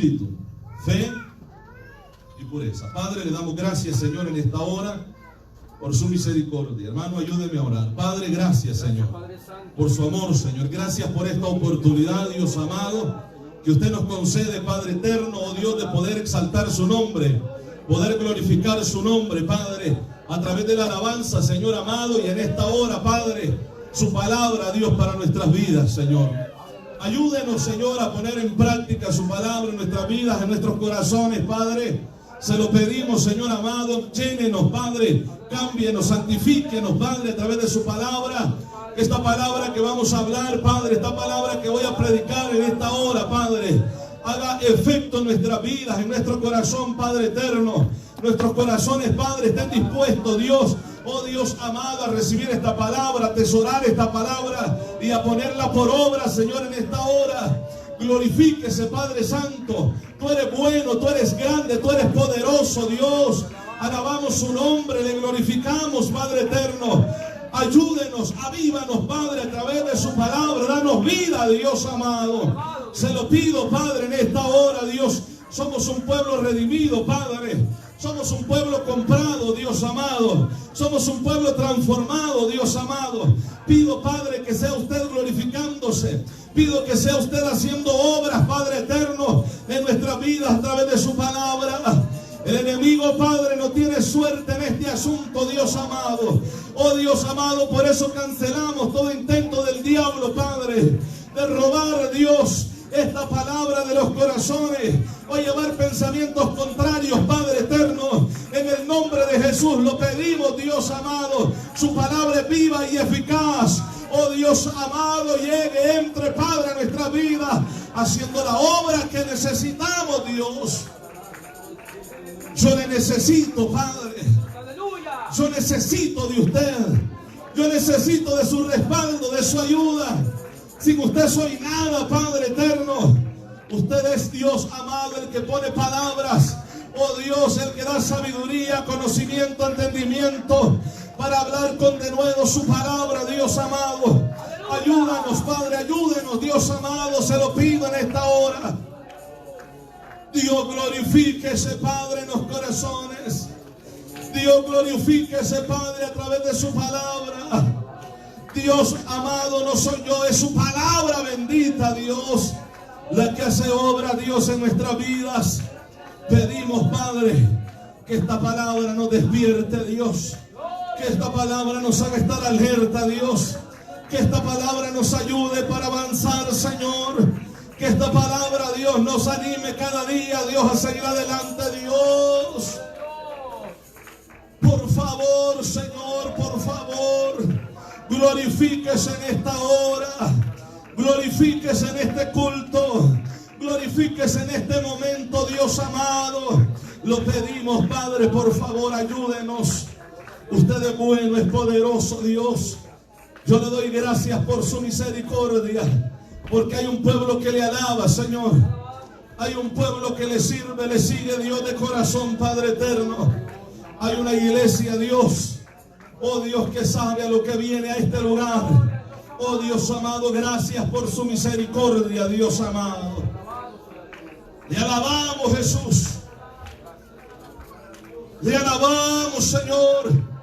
espíritu, fe y pureza. Padre, le damos gracias, Señor, en esta hora por su misericordia. Hermano, ayúdeme a orar. Padre, gracias, Señor, por su amor, Señor. Gracias por esta oportunidad, Dios amado, que usted nos concede, Padre eterno, oh Dios, de poder exaltar su nombre, poder glorificar su nombre, Padre, a través de la alabanza, Señor amado, y en esta hora, Padre, su palabra, Dios, para nuestras vidas, Señor. Ayúdenos, Señor, a poner en práctica su palabra en nuestras vidas, en nuestros corazones, Padre. Se lo pedimos, Señor amado. Llénenos, Padre. Cámbienos, santifíquenos, Padre, a través de su palabra. Esta palabra que vamos a hablar, Padre, esta palabra que voy a predicar en esta hora, Padre, haga efecto en nuestras vidas, en nuestro corazón, Padre eterno. Nuestros corazones, Padre, estén dispuestos, Dios, oh Dios amado, a recibir esta palabra, a atesorar esta palabra y a ponerla por obra, Señor, en esta hora. Glorifíquese, Padre Santo. Tú eres bueno, tú eres grande, tú eres poderoso, Dios. Alabamos su nombre, le glorificamos, Padre eterno. Ayúdenos, avívanos, Padre, a través de su palabra. Danos vida, Dios amado. Se lo pido, Padre, en esta hora, Dios. Somos un pueblo redimido, Padre. Somos un pueblo comprado, Dios amado. Somos un pueblo transformado, Dios amado. Pido, Padre, que sea usted glorificándose. Pido que sea usted haciendo obras, Padre eterno, en nuestras vidas a través de su palabra. El enemigo, Padre, no tiene suerte en este asunto, Dios amado. Oh Dios amado, por eso cancelamos todo intento del diablo, Padre, de robar, Dios, esta palabra de los corazones o llevar pensamientos contrarios, Padre eterno. En el nombre de Jesús lo pedimos, Dios amado. Su palabra es viva y eficaz. Oh Dios amado, llegue, entre, Padre, a nuestra vida, haciendo la obra que necesitamos, Dios. Yo le necesito, Padre. Yo necesito de usted. Yo necesito de su respaldo, de su ayuda. Sin usted soy nada, Padre eterno. Usted es Dios amado, el que pone palabras. Oh Dios, el que da sabiduría, conocimiento, entendimiento para hablar con denuedo su palabra, Dios amado. Ayúdanos, Padre, ayúdenos, Dios amado. Se lo pido en esta hora. Dios, glorifíquese, Padre, en los corazones. Dios, glorifíquese, Padre, a través de su palabra. Dios amado, no soy yo, es su palabra bendita, Dios, la que hace obra, Dios, en nuestras vidas. Pedimos, Padre, que esta palabra nos despierte, Dios. Que esta palabra nos haga estar alerta, Dios. Que esta palabra nos ayude para avanzar, Señor. Que esta palabra, Dios, nos anime cada día, Dios, a seguir adelante, Dios. Por favor, Señor, por favor. Glorifíquese en esta hora. Glorifíquese en este culto. Glorifíquese en este momento, Dios amado. Lo pedimos, Padre, por favor, ayúdenos. Usted es bueno, es poderoso, Dios. Yo le doy gracias por su misericordia, porque hay un pueblo que le alaba, Señor. Hay un pueblo que le sirve, le sigue, Dios de corazón, Padre eterno. Hay una iglesia, Dios. Oh Dios, que sabe a lo que viene a este lugar. Oh Dios amado, gracias por su misericordia, Dios amado. Le alabamos, Jesús. Le alabamos, Señor.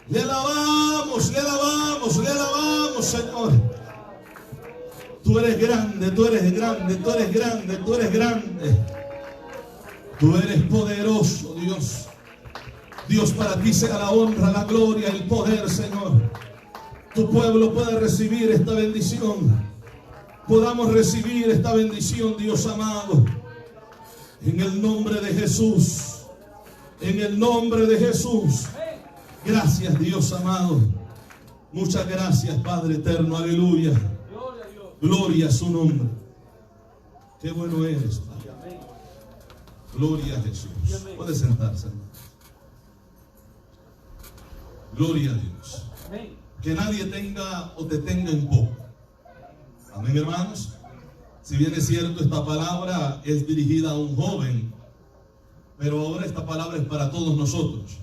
Le alabamos, le alabamos, le alabamos, Señor. Tú eres grande, tú eres grande, tú eres grande, tú eres grande. Tú eres poderoso, Dios. Dios, para ti sea la honra, la gloria, el poder, Señor. Tu pueblo puede recibir esta bendición. Podamos recibir esta bendición, Dios amado. En el nombre de Jesús. En el nombre de Jesús. Gracias, Dios amado. Muchas gracias, Padre eterno. Aleluya. Gloria a su nombre. Qué bueno eres, Padre. Gloria a Jesús. Puede sentarse, hermano. Gloria a Dios. Que nadie tenga o te tenga en poco. Amén, hermanos. Si bien es cierto, esta palabra es dirigida a un joven, pero ahora esta palabra es para todos nosotros.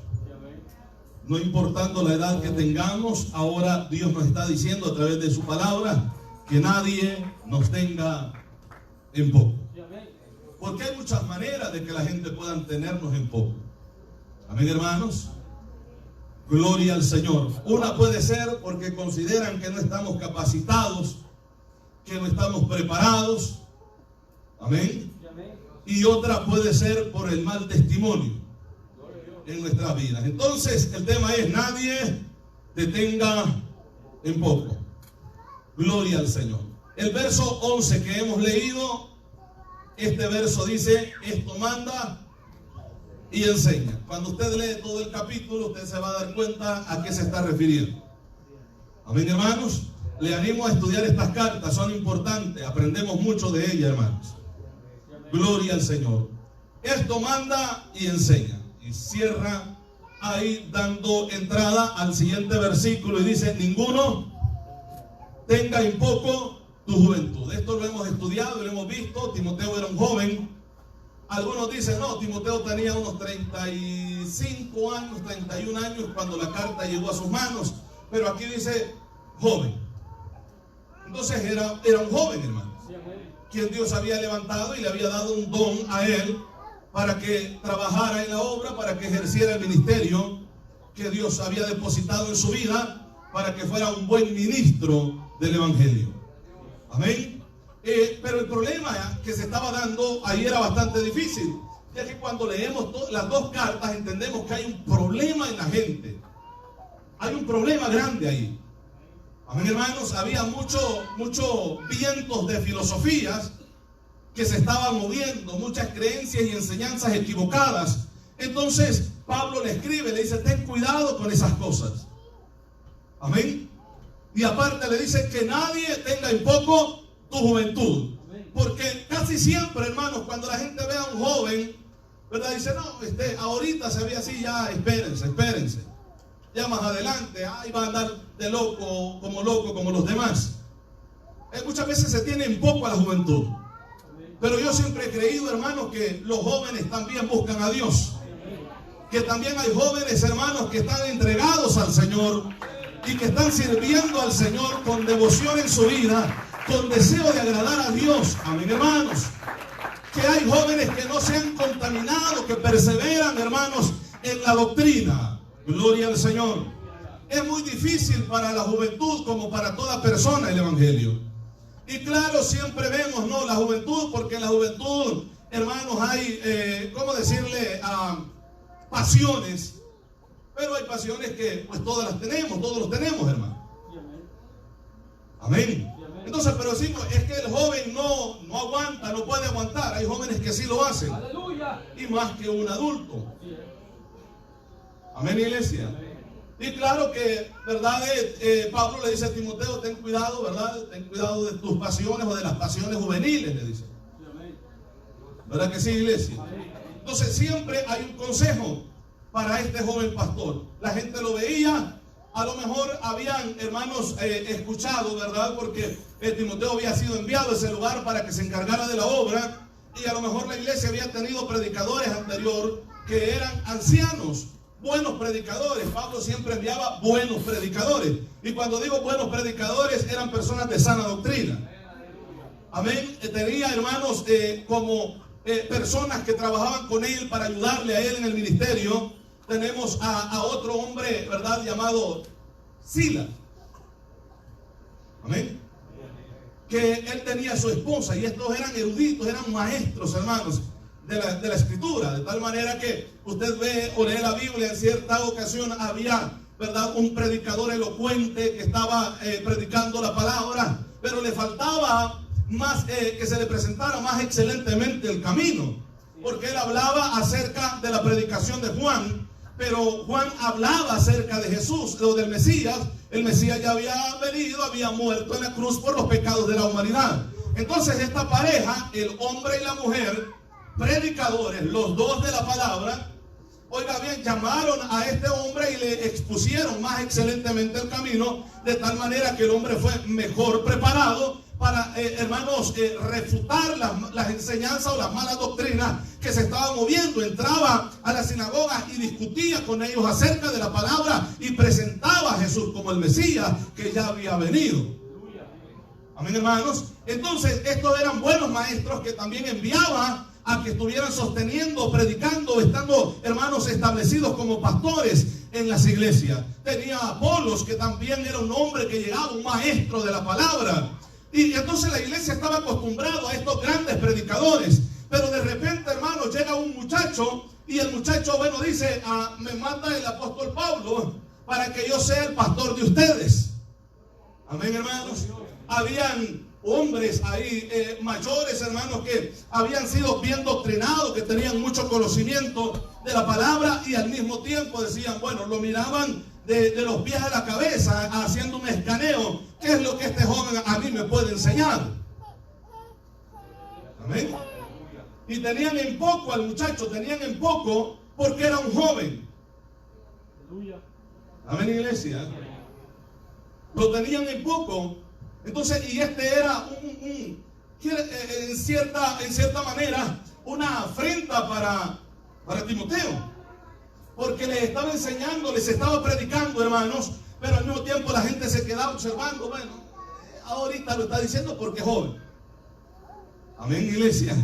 No importando la edad que tengamos, ahora Dios nos está diciendo a través de su palabra que nadie nos tenga en poco. Porque hay muchas maneras de que la gente pueda tenernos en poco. Amén, hermanos. Gloria al Señor. Una puede ser porque consideran que no estamos capacitados, que no estamos preparados. Amén. Y otra puede ser por el mal testimonio en nuestras vidas. Entonces el tema es: nadie te tenga en poco. Gloria al Señor. El verso 11 que hemos leído, este verso dice: esto manda y enseña. Cuando usted lee todo el capítulo, usted se va a dar cuenta a qué se está refiriendo. Amén, hermanos. Le animo a estudiar estas cartas, son importantes, aprendemos mucho de ellas, hermanos. Gloria al Señor. Esto manda y enseña. Y cierra ahí dando entrada al siguiente versículo y dice: ninguno tenga en poco tu juventud. Esto lo hemos estudiado, lo hemos visto. Timoteo era un joven. Algunos dicen: no, Timoteo tenía unos 35 años, 31 años cuando la carta llegó a sus manos. Pero aquí dice joven. Entonces era un joven, hermano, quien Dios había levantado y le había dado un don a él para que trabajara en la obra, para que ejerciera el ministerio que Dios había depositado en su vida, para que fuera un buen ministro del evangelio. Amén. Pero el problema que se estaba dando ahí era bastante difícil, ya que cuando leemos las dos cartas entendemos que hay un problema en la gente. Hay un problema grande ahí. Amén, hermanos. Había muchos vientos de filosofías que se estaban moviendo, muchas creencias y enseñanzas equivocadas. Entonces Pablo le escribe, le dice: ten cuidado con esas cosas. Amén. Y aparte le dice que nadie tenga en poco tu juventud. Porque casi siempre, hermanos, cuando la gente ve a un joven, ¿verdad?, dice: no, ahorita se ve así, ya espérense. Ya más adelante, ahí va a andar de loco como los demás. Muchas veces se tiene en poco a la juventud. Pero yo siempre he creído, hermanos, que los jóvenes también buscan a Dios. Que también hay jóvenes, hermanos, que están entregados al Señor y que están sirviendo al Señor con devoción en su vida, con deseo de agradar a Dios. Amén, hermanos. Que hay jóvenes que no se han contaminado, que perseveran, hermanos, en la doctrina. Gloria al Señor. Es muy difícil para la juventud como para toda persona el evangelio. Y claro, siempre vemos, ¿no?, la juventud, porque en la juventud, hermanos, hay, ¿cómo decirle? Pasiones. Pero hay pasiones que pues todos los tenemos, hermano. Amén. Entonces, pero decimos, es que el joven no aguanta, no puede aguantar. Hay jóvenes que sí lo hacen. Y más que un adulto. Amén, iglesia. Y claro que, ¿verdad? Pablo le dice a Timoteo: ten cuidado, ¿verdad? Ten cuidado de tus pasiones o de las pasiones juveniles, le dice. ¿Verdad que sí, iglesia? Entonces siempre hay un consejo para este joven pastor. La gente lo veía, a lo mejor habían, hermanos, escuchado, ¿verdad? Porque Timoteo había sido enviado a ese lugar para que se encargara de la obra, y a lo mejor la iglesia había tenido predicadores anterior que eran ancianos, buenos predicadores. Pablo siempre enviaba buenos predicadores, y cuando digo buenos predicadores, eran personas de sana doctrina. Amén. Tenía, hermanos, como personas que trabajaban con él para ayudarle a él en el ministerio. Tenemos a otro hombre, ¿verdad?, llamado Silas. Amén. Que él tenía a su esposa, y estos eran eruditos, eran maestros, hermanos, de la escritura, de tal manera que usted ve o lee la Biblia, en cierta ocasión había, ¿verdad?, un predicador elocuente que estaba predicando la palabra, pero le faltaba más, que se le presentara más excelentemente el camino, porque él hablaba acerca de la predicación de Juan, pero Juan hablaba acerca de Jesús o del Mesías. El Mesías ya había venido, había muerto en la cruz por los pecados de la humanidad. Entonces esta pareja, el hombre y la mujer, predicadores, los dos de la palabra, oiga bien, llamaron a este hombre y le expusieron más excelentemente el camino, de tal manera que el hombre fue mejor preparado para, hermanos, refutar las enseñanzas o las malas doctrinas que se estaban moviendo. Entraba a las sinagogas y discutía con ellos acerca de la palabra y presentaba a Jesús como el Mesías que ya había venido. Amén, hermanos. Entonces, estos eran buenos maestros que también enviaba a que estuvieran sosteniendo, predicando, estando, hermanos, establecidos como pastores en las iglesias. Tenía a Apolos, que también era un hombre que llegaba, un maestro de la palabra. Y entonces la iglesia estaba acostumbrada a estos grandes predicadores. Pero de repente, hermanos, llega un muchacho y el muchacho, bueno, dice, me manda el apóstol Pablo para que yo sea el pastor de ustedes. Amén, hermanos. Habían hombres ahí mayores, hermanos, que habían sido bien doctrinados, que tenían mucho conocimiento de la palabra y al mismo tiempo decían, bueno, lo miraban de los pies a la cabeza, haciendo un escaneo. ¿Qué es lo que este joven a mí me puede enseñar? Amén. Y tenían en poco al muchacho, tenían en poco porque era un joven. Amén, iglesia. Lo tenían en poco. Entonces, y este era en cierta manera una afrenta para Timoteo, porque les estaba enseñando, les estaba predicando, hermanos, pero al mismo tiempo la gente se quedaba observando. Bueno, ahorita lo está diciendo porque es joven. Amén, iglesia.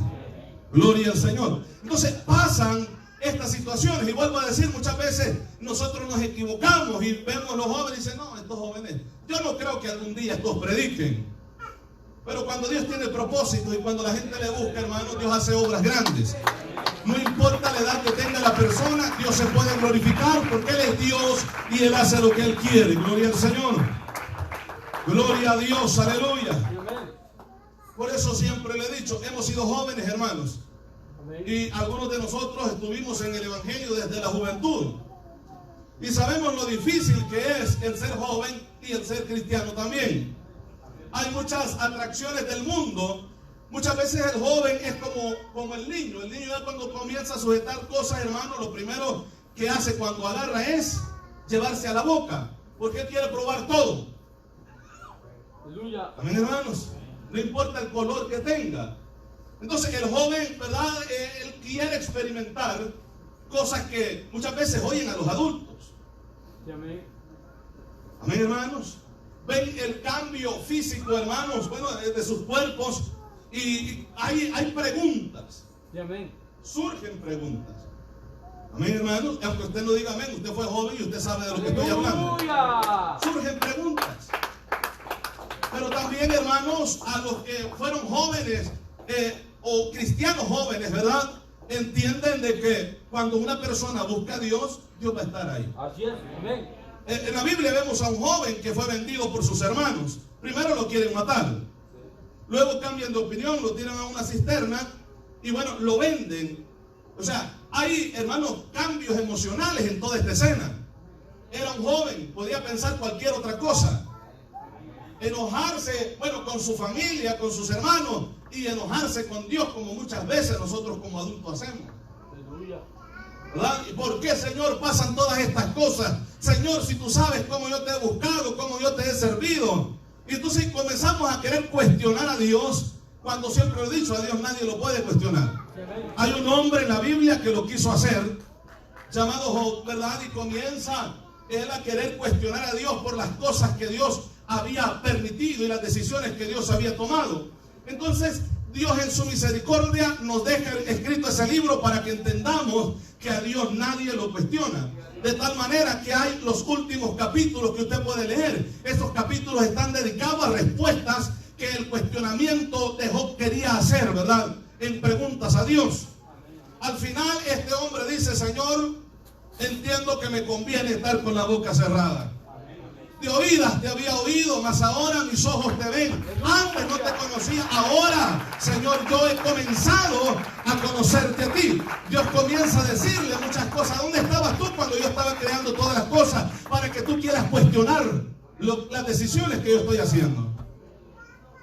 Gloria al Señor. Entonces pasan estas situaciones, y vuelvo a decir, muchas veces nosotros nos equivocamos y vemos los jóvenes y dicen, no, estos jóvenes, yo no creo que algún día estos prediquen. Pero cuando Dios tiene propósito y cuando la gente le busca, hermano, Dios hace obras grandes. No importa la edad que tenga la persona, Dios se puede glorificar porque Él es Dios y Él hace lo que Él quiere. Gloria al Señor. Gloria a Dios, aleluya. Por eso siempre le he dicho, hemos sido jóvenes, hermanos. Y algunos de nosotros estuvimos en el Evangelio desde la juventud. Y sabemos lo difícil que es el ser joven y el ser cristiano también. Hay muchas atracciones del mundo. Muchas veces el joven es como el niño. El niño ya cuando comienza a sujetar cosas, hermano, lo primero que hace cuando agarra es llevarse a la boca. Porque él quiere probar todo. Amén, hermanos. No importa el color que tenga. Entonces el joven, ¿verdad? Él quiere experimentar cosas que muchas veces oyen a los adultos. Amén. Amén, hermanos. Ven el cambio físico, hermanos, bueno, de sus cuerpos. Y hay preguntas. Amén. Surgen preguntas. Amén, hermanos. Aunque usted no diga amén, usted fue joven y usted sabe de lo que estoy hablando. Surgen preguntas. Pero también, hermanos, a los que fueron jóvenes o cristianos jóvenes, ¿verdad? Entienden de que cuando una persona busca a Dios, Dios va a estar ahí. Así es, amén. En la Biblia vemos a un joven que fue vendido por sus hermanos. Primero lo quieren matar. Luego cambian de opinión, lo tiran a una cisterna y bueno, lo venden. O sea, hay, hermanos, cambios emocionales en toda esta escena. Era un joven, podía pensar cualquier otra cosa. Enojarse, bueno, con su familia, con sus hermanos, y enojarse con Dios, como muchas veces nosotros como adultos hacemos. ¿Verdad? ¿Y por qué, Señor, pasan todas estas cosas? Señor, si tú sabes cómo yo te he buscado, cómo yo te he servido. Y entonces comenzamos a querer cuestionar a Dios, cuando siempre he dicho, a Dios nadie lo puede cuestionar. Hay un hombre en la Biblia que lo quiso hacer, llamado Job, ¿verdad? Y comienza él a querer cuestionar a Dios por las cosas que Dios había permitido y las decisiones que Dios había tomado. Entonces Dios en su misericordia nos deja escrito ese libro para que entendamos que a Dios nadie lo cuestiona. De tal manera que hay los últimos capítulos que usted puede leer. Estos capítulos están dedicados a respuestas que el cuestionamiento de Job quería hacer, ¿verdad? En preguntas a Dios. Al final este hombre dice, Señor, entiendo que me conviene estar con la boca cerrada. De oídas te había oído, mas ahora mis ojos te ven. Antes no te conocía, ahora, Señor, yo he comenzado a conocerte a ti. Dios comienza a decirle muchas cosas. ¿Dónde estabas tú cuando yo estaba creando todas las cosas para que tú quieras cuestionar las decisiones que yo estoy haciendo?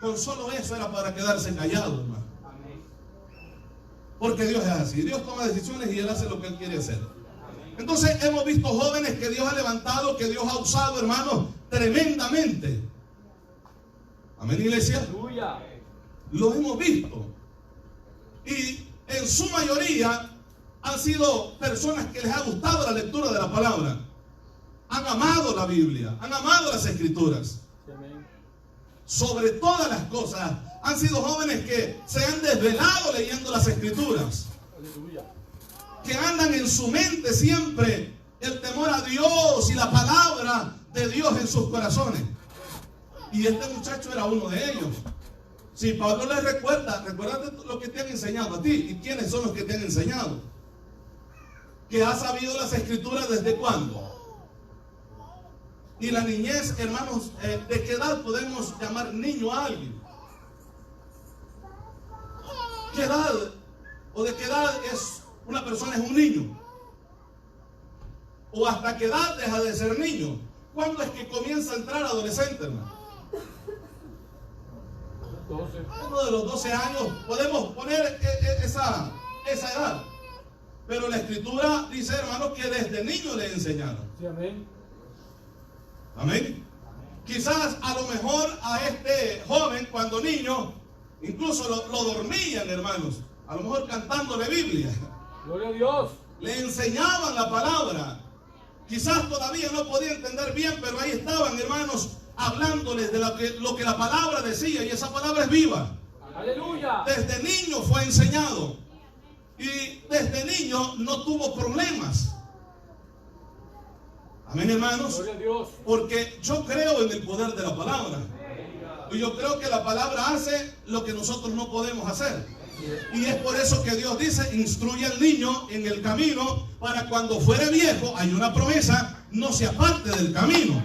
Con solo eso era para quedarse callado, hermano. Porque Dios es así. Dios toma decisiones y Él hace lo que Él quiere hacer. Entonces hemos visto jóvenes que Dios ha levantado, que Dios ha usado, hermanos, tremendamente. Amén, iglesia. Lo hemos visto. Y en su mayoría han sido personas que les ha gustado la lectura de la palabra. Han amado la Biblia, han amado las Escrituras. Sobre todas las cosas, han sido jóvenes que se han desvelado leyendo las Escrituras, que andan en su mente siempre el temor a Dios y la palabra de Dios en sus corazones. Y este muchacho era uno de ellos. Si Pablo les recuerda lo que te han enseñado a ti. ¿Y quiénes son los que te han enseñado? Que has sabido las Escrituras desde cuándo. Y la niñez, hermanos, ¿de qué edad podemos llamar niño a alguien? ¿Qué edad o de qué edad es una persona es un niño? ¿O hasta qué edad deja de ser niño? ¿Cuándo es que comienza a entrar adolescente, hermano? Uno de los 12 años, podemos poner esa edad. Pero la Escritura dice, hermano, que desde niño le enseñaron. Sí, amén. Amén. Quizás a lo mejor a este joven cuando niño, incluso lo dormían, hermanos. A lo mejor cantándole Biblia. Gloria a Dios. Le enseñaban la palabra. Quizás todavía no podía entender bien, pero ahí estaban, hermanos, hablándoles de lo que la palabra decía, y esa palabra es viva. Aleluya. Desde niño fue enseñado y desde niño no tuvo problemas. Amén, hermanos. Gloria a Dios. Porque yo creo en el poder de la palabra. Y yo creo que la palabra hace lo que nosotros no podemos hacer. Y es por eso que Dios dice, instruye al niño en el camino, para cuando fuere viejo, hay una promesa, no se aparte del camino.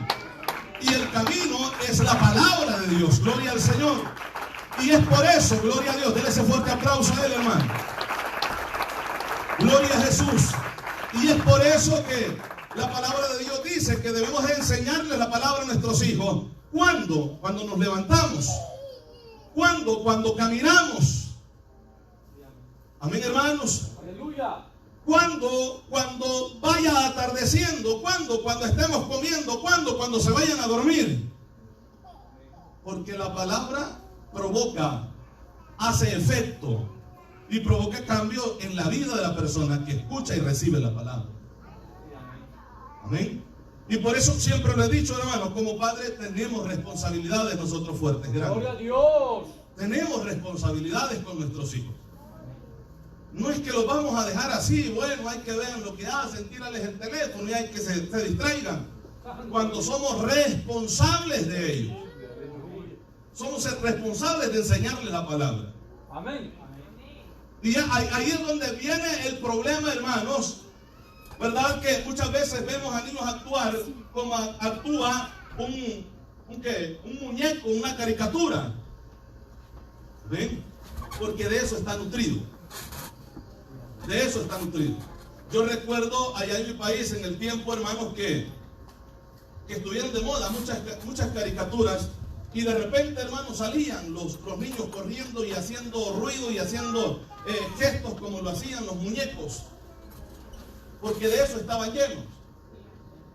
Y el camino es la palabra de Dios. Gloria al Señor. Y es por eso, gloria a Dios, denle ese fuerte aplauso a él, hermano. Gloria a Jesús. Y es por eso que la palabra de Dios dice que debemos de enseñarle la palabra a nuestros hijos. ¿Cuándo? Cuando nos levantamos. ¿Cuándo? Cuando caminamos. Amén, hermanos. Aleluya. Cuando vaya atardeciendo, cuando estemos comiendo, cuando se vayan a dormir. Porque la palabra provoca, hace efecto y provoca cambio en la vida de la persona que escucha y recibe la palabra. Amén. Y por eso siempre lo he dicho, hermanos, como padres tenemos responsabilidades nosotros fuertes, grandes. Gloria a Dios. Tenemos responsabilidades con nuestros hijos. No es que los vamos a dejar así, bueno, hay que ver lo que hacen, tírales el teléfono y hay que se distraigan. Cuando somos responsables de ellos. Somos responsables de enseñarles la palabra. Amén. Y ahí es donde viene el problema, hermanos. ¿Verdad? Que muchas veces vemos a niños actuar como actúa un muñeco, una caricatura. ¿Ven? Porque de eso está nutrido. De eso está nutrido. Yo recuerdo allá en mi país, en el tiempo, hermanos, que estuvieron de moda muchas caricaturas. Y de repente, hermanos, salían los niños corriendo y haciendo ruido y haciendo gestos como lo hacían los muñecos. Porque de eso estaban llenos.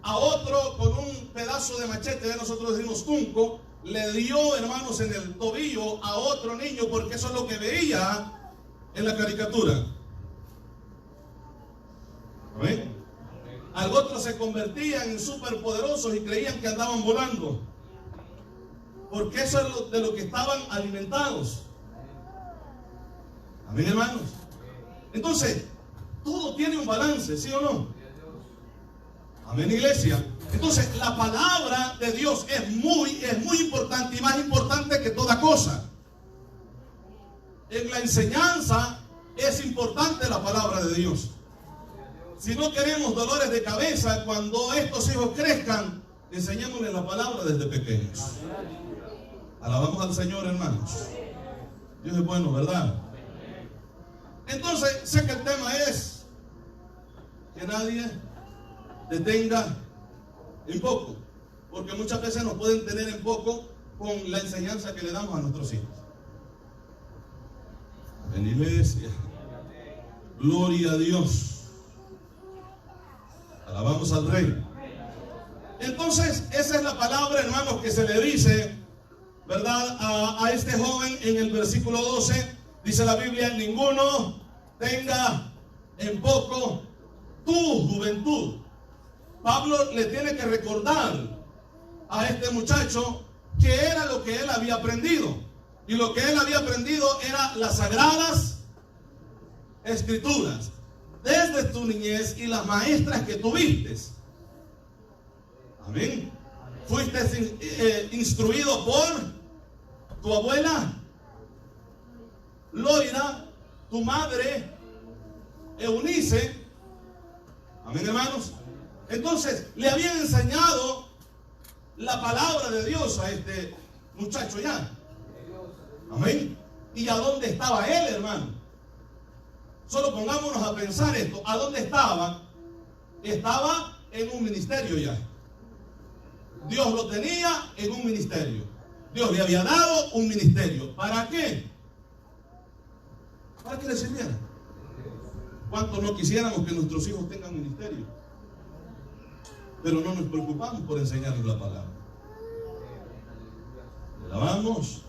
A otro con un pedazo de machete, nosotros decimos tunco, le dio, hermanos, en el tobillo a otro niño, porque eso es lo que veía en la caricatura. ¿Ven? Al otro se convertían en superpoderosos y creían que andaban volando. Porque eso es de lo que estaban alimentados. Amén, hermanos. Entonces, todo tiene un balance, ¿sí o no? Amén, iglesia. Entonces, la palabra de Dios es muy importante y más importante que toda cosa. En la enseñanza es importante la palabra de Dios. Si no queremos dolores de cabeza cuando estos hijos crezcan, enseñémosles la palabra desde pequeños. Alabamos al Señor, hermanos. Dios es bueno, ¿verdad? Entonces, sé que el tema es que nadie detenga en poco, porque muchas veces nos pueden tener en poco con la enseñanza que le damos a nuestros hijos. En iglesia, gloria a Dios. Alabamos al Rey. Entonces, esa es la palabra, hermanos, que se le dice, ¿verdad? A este joven en el versículo 12, dice la Biblia, ninguno tenga en poco tu juventud. Pablo le tiene que recordar a este muchacho que era lo que él había aprendido. Y lo que él había aprendido era las sagradas escrituras desde tu niñez y las maestras que tuviste. Amén. Fuiste instruido por tu abuela Loida, tu madre Eunice. Amén, hermanos. Entonces le habían enseñado la palabra de Dios a este muchacho ya. Amén. ¿Y a dónde estaba él, hermano? Solo pongámonos a pensar esto. ¿A dónde estaba? Estaba en un ministerio ya. Dios lo tenía en un ministerio. Dios le había dado un ministerio. ¿Para qué? Para que le sirviera. ¿Cuántos no quisiéramos que nuestros hijos tengan ministerio? Pero no nos preocupamos por enseñarles la palabra. ¿Le alabamos?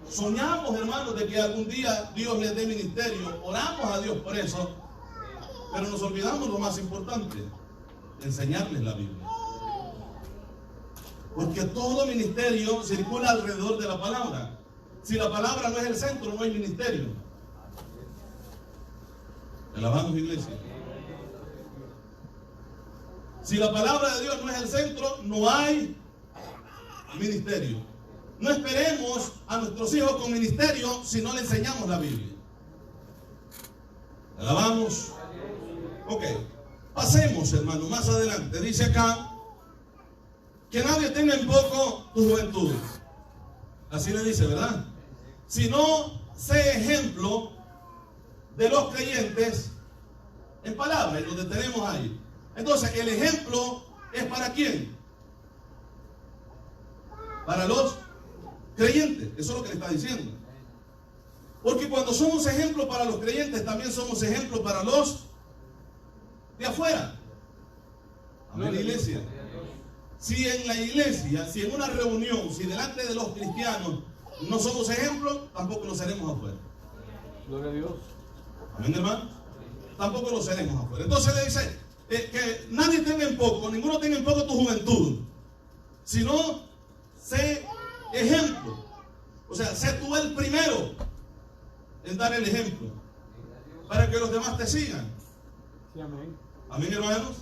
Soñamos, hermanos, de que algún día Dios les dé ministerio. Oramos a Dios por eso. Pero nos olvidamos lo más importante: enseñarles la Biblia. Porque todo ministerio circula alrededor de la palabra. Si la palabra no es el centro, no hay ministerio. ¿Alabamos, iglesia? Si la palabra de Dios no es el centro, no hay ministerio. No esperemos a nuestros hijos con ministerio si no le enseñamos la Biblia. ¿Alabamos? Ok. Pasemos, hermano, más adelante. Dice acá: que nadie tenga en poco tu juventud. Así le dice, ¿verdad? Sino sé ejemplo de los creyentes en palabra, y lo detenemos ahí. Entonces, el ejemplo es ¿para quién? Para los creyentes. Eso es lo que le está diciendo. Porque cuando somos ejemplo para los creyentes, también somos ejemplo para los de afuera. Amén, iglesia. Si en la iglesia, si en una reunión, si delante de los cristianos no somos ejemplo, tampoco lo seremos afuera. Gloria a Dios. Amén, hermano. Tampoco lo seremos afuera. Entonces le dice que nadie tenga en poco, ninguno tenga en poco tu juventud, sino sé ejemplo. O sea, sé tú el primero en dar el ejemplo para que los demás te sigan. Sí, amén. Amén, hermanos.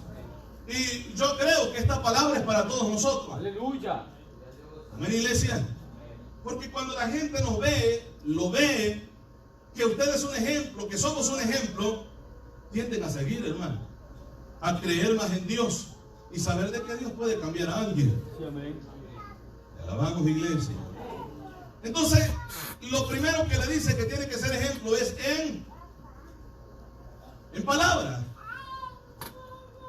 Y yo creo que esta palabra es para todos nosotros. Aleluya. Amén, iglesia. Porque cuando la gente nos ve, lo ve, que usted es un ejemplo, que somos un ejemplo, tienden a seguir, hermano, a creer más en Dios y saber de que Dios puede cambiar a alguien. Sí, amén. Alabamos, iglesia. Entonces, lo primero que le dice que tiene que ser ejemplo es en palabra.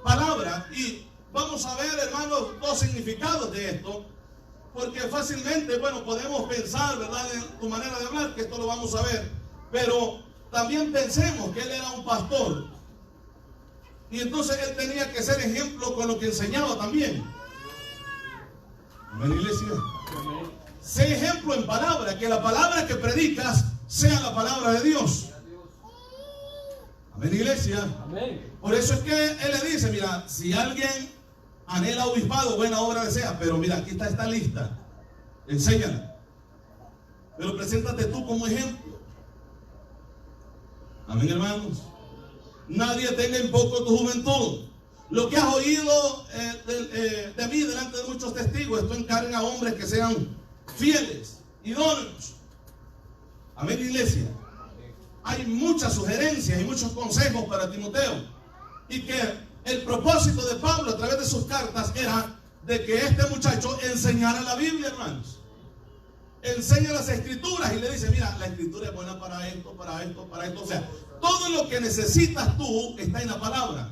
Palabra. Y vamos a ver, hermanos, dos significados de esto. Porque fácilmente, bueno, podemos pensar, ¿verdad?, en tu manera de hablar, que esto lo vamos a ver. Pero también pensemos que él era un pastor. Y entonces él tenía que ser ejemplo con lo que enseñaba también. Amén, iglesia. Amén. Sé ejemplo en palabra, que la palabra que predicas sea la palabra de Dios. Amén, iglesia. Amén. Por eso es que él le dice, mira, si alguien anhela obispado, buena obra desea, pero mira, aquí está esta lista, enséñala. Pero preséntate tú como ejemplo. Amén, hermanos. Nadie tenga en poco tu juventud. Lo que has oído de mí delante de muchos testigos, esto encarga a hombres que sean fieles, idóneos. Amén, iglesia. Hay muchas sugerencias y muchos consejos para Timoteo. Y que el propósito de Pablo a través de sus cartas era de que este muchacho enseñara la Biblia, hermanos. Enseña las escrituras y le dice, mira, la escritura es buena para esto, para esto, para esto. O sea, todo lo que necesitas tú está en la palabra.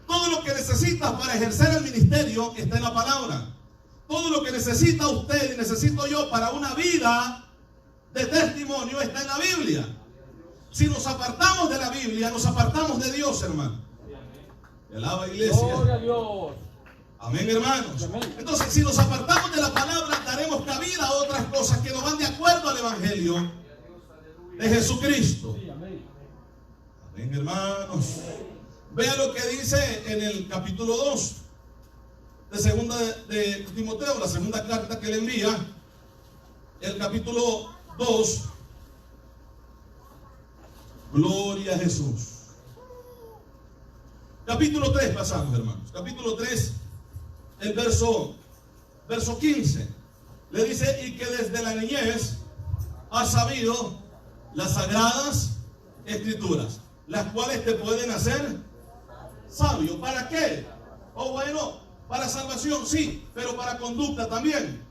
Todo lo que necesitas para ejercer el ministerio está en la palabra. Todo lo que necesita usted y necesito yo para una vida de testimonio está en la Biblia. Si nos apartamos de la Biblia, nos apartamos de Dios, hermano. Alaba, iglesia. Gloria a Dios. Amén, hermanos. Amén. Entonces, si nos apartamos de la palabra, daremos cabida a otras cosas que no van de acuerdo al evangelio de Jesucristo. Sí, amén. Amén, hermanos. Vea lo que dice en el capítulo 2 de segunda de Timoteo, la segunda carta que le envía, el capítulo 2. Gloria a Jesús. Capítulo 3 pasamos, hermanos. Capítulo 3, el verso 15. Le dice, y que desde la niñez has sabido las sagradas escrituras, las cuales te pueden hacer sabio. ¿Para qué? Oh, bueno, para salvación, sí, pero para conducta también.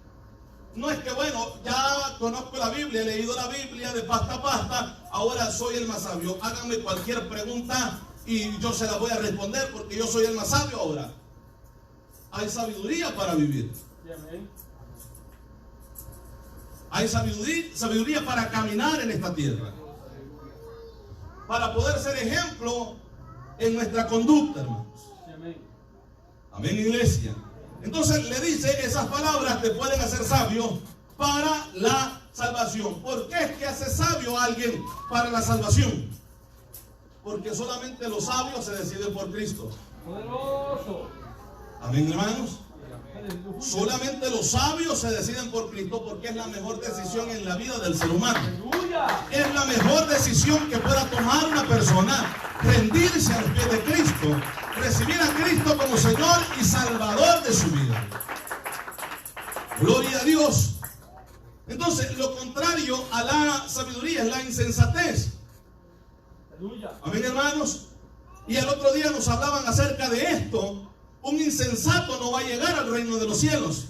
No es que, bueno, ya conozco la Biblia, he leído la Biblia de pasta a pasta, ahora soy el más sabio. Háganme cualquier pregunta y yo se la voy a responder porque yo soy el más sabio ahora. Hay sabiduría para vivir. Hay sabiduría para caminar en esta tierra. Para poder ser ejemplo en nuestra conducta, hermanos. Amén, iglesia. Entonces le dice, esas palabras te pueden hacer sabio para la salvación. ¿Por qué es que hace sabio a alguien para la salvación? Porque solamente los sabios se deciden por Cristo. Poderoso. Amén, hermanos. Solamente los sabios se deciden por Cristo porque es la mejor decisión en la vida del ser humano. Es la mejor decisión que pueda tomar una persona, rendirse a los pies de Cristo, recibir a Cristo como Señor y Salvador de su vida. Gloria a Dios. Entonces, lo contrario a la sabiduría es la insensatez. Amén, hermanos. Y el otro día nos hablaban acerca de esto. Un insensato no va a llegar al reino de los cielos.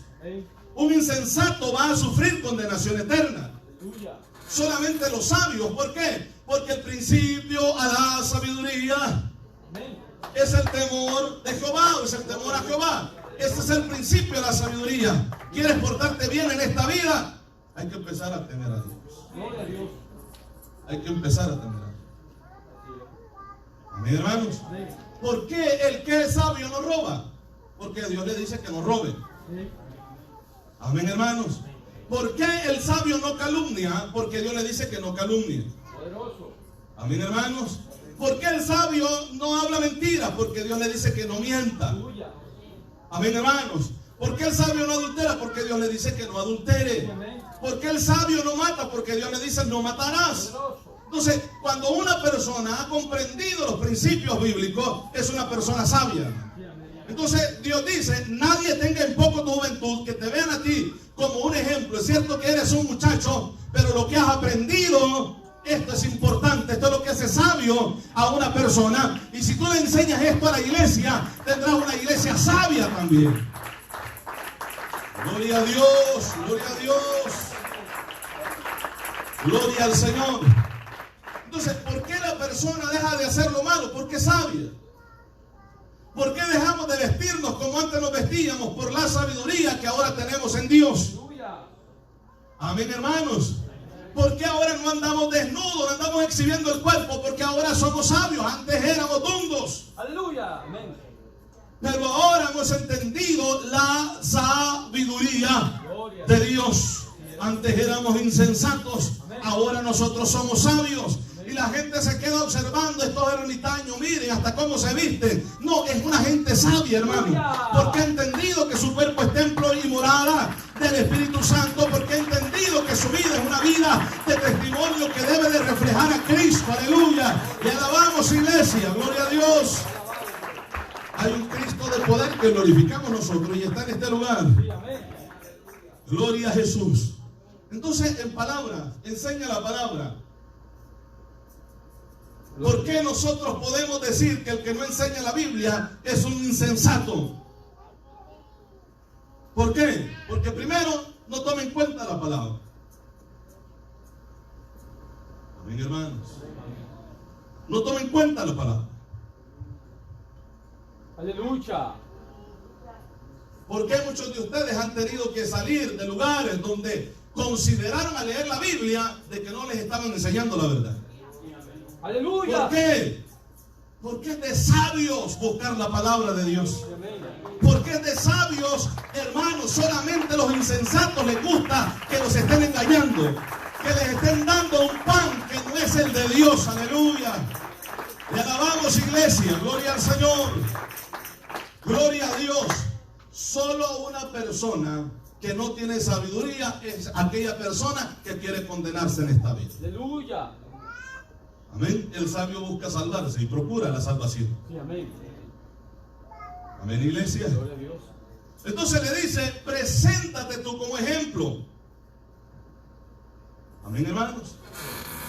Un insensato va a sufrir condenación eterna. Solamente los sabios. ¿Por qué? Porque el principio a la sabiduría es el temor de Jehová, es el temor a Jehová. Ese es el principio de la sabiduría. ¿Quieres portarte bien en esta vida? Hay que empezar a temer a Dios. Hay que empezar a temer a Dios. Amén, hermanos. ¿Por qué el que es sabio no roba? Porque Dios le dice que no robe. Amén, hermanos. ¿Por qué el sabio no calumnia? Porque Dios le dice que no calumnie. Amén, hermanos. ¿Por qué el sabio no habla mentira? Porque Dios le dice que no mienta. Amén, hermanos. ¿Por qué el sabio no adultera? Porque Dios le dice que no adultere. ¿Por qué el sabio no mata? Porque Dios le dice no matarás. Entonces, cuando una persona ha comprendido los principios bíblicos, es una persona sabia. Entonces, Dios dice, nadie tenga en poco tu juventud, que te vean a ti como un ejemplo. Es cierto que eres un muchacho, pero lo que has aprendido, esto es importante, esto es lo que hace sabio a una persona. Y si tú le enseñas esto a la iglesia, tendrás una iglesia sabia también. Gloria a Dios, gloria a Dios. Gloria al Señor. Entonces, ¿por qué la persona deja de hacer lo malo? Porque es sabia. ¿Por qué dejamos de vestirnos como antes nos vestíamos? Por la sabiduría que ahora tenemos en Dios. Amén, hermanos. ¿Por qué ahora no andamos desnudos, no andamos exhibiendo el cuerpo? Porque ahora somos sabios. Antes éramos dundos. Aleluya. Amén. Pero ahora hemos entendido la sabiduría de Dios. Antes éramos insensatos. Ahora nosotros somos sabios. Y la gente se queda observando estos ermitaños. Miren hasta cómo se visten. No, es una gente sabia, hermano. Porque ha entendido que su cuerpo es templo y morada del Espíritu Santo. Porque ha entendido que su vida es una vida de testimonio que debe de reflejar a Cristo. Aleluya. Y alabamos, iglesia. Gloria a Dios. Hay un Cristo de poder que glorificamos nosotros y está en este lugar. Gloria a Jesús. Entonces, en palabra, enseña la palabra. ¿Por qué nosotros podemos decir que el que no enseña la Biblia es un insensato? ¿Por qué? Porque primero no toma en cuenta la palabra. Amén, hermanos. No toma en cuenta la palabra. Aleluya. ¿Por qué muchos de ustedes han tenido que salir de lugares donde consideraron al leer la Biblia de que no les estaban enseñando la verdad? Aleluya. ¿Por qué? Porque es de sabios buscar la palabra de Dios. Porque es de sabios, hermanos. Solamente los insensatos les gusta que los estén engañando, que les estén dando un pan que no es el de Dios. Aleluya. Le alabamos, iglesia. Gloria al Señor. Gloria a Dios. Solo una persona que no tiene sabiduría es aquella persona que quiere condenarse en esta vida. Aleluya. Amén. El sabio busca salvarse y procura la salvación. Sí, amén. Amén, iglesia. Gloria a Dios. Entonces le dice, preséntate tú como ejemplo. Amén, hermanos.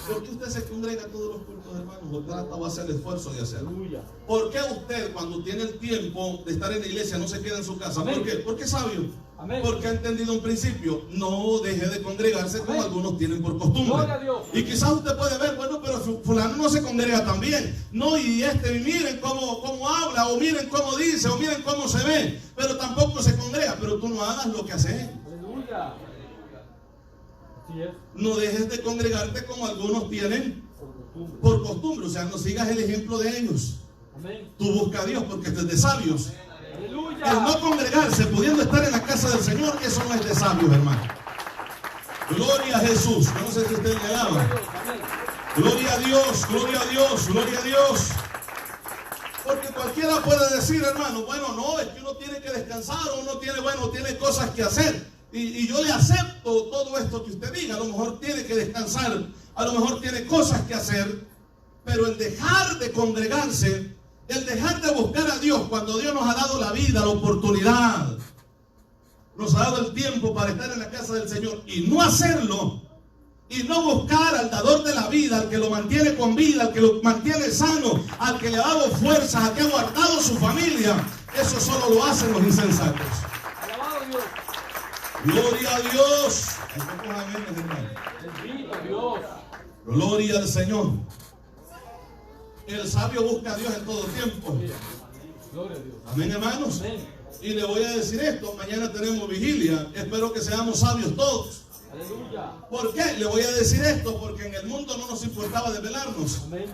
¿Por qué usted se congrega a todos los cultos, hermanos? ¿O trata o hace el esfuerzo de hacerlo? Aleluya. ¿Por qué usted, cuando tiene el tiempo de estar en la iglesia, no se queda en su casa? Amén. ¿Por qué? Porque es sabio. Amén. Porque ha entendido un principio. No deje de congregarse como Amén. algunos tienen por costumbre. Gloria a Dios. Y quizás usted puede ver, bueno, pero fulano no se congrega tan bien. No, y miren cómo habla, o miren cómo dice, o miren cómo se ve. Pero tampoco se congrega. Pero tú no hagas lo que hace él. Aleluya. Así es. No dejes de congregarte como algunos tienen Por costumbre. por costumbre. O sea, no sigas el ejemplo de ellos. Amén. Tú busca a Dios porque esto es de sabios. Aleluya. El no congregarse pudiendo estar en la casa del Señor, eso no es de sabios, hermano. Gloria a Jesús. Yo no sé si usted le alaba. Amén. Gloria a Dios, gloria a Dios, gloria a Dios. Porque cualquiera puede decir, hermano, bueno, no, es que uno tiene que descansar, o uno tiene cosas que hacer. Y yo le acepto todo esto que usted diga. A lo mejor tiene que descansar, a lo mejor tiene cosas que hacer, pero el dejar de congregarse, el dejar de buscar a Dios cuando Dios nos ha dado la vida, la oportunidad, nos ha dado el tiempo para estar en la casa del Señor y no hacerlo, y no buscar al dador de la vida, al que lo mantiene con vida, al que lo mantiene sano, al que le ha dado fuerzas, al que ha guardado su familia, eso solo lo hacen los insensatos. Alabado Dios. Gloria a Dios. Hay pocos amenes, hermano. Bendito Dios. Gloria al Señor. El sabio busca a Dios en todo tiempo. Gloria a Dios. Amén, hermanos. Amén. Y le voy a decir esto, mañana tenemos vigilia. Espero que seamos sabios todos. Aleluya. ¿Por qué? Le voy a decir esto, porque en el mundo no nos importaba desvelarnos. Amén.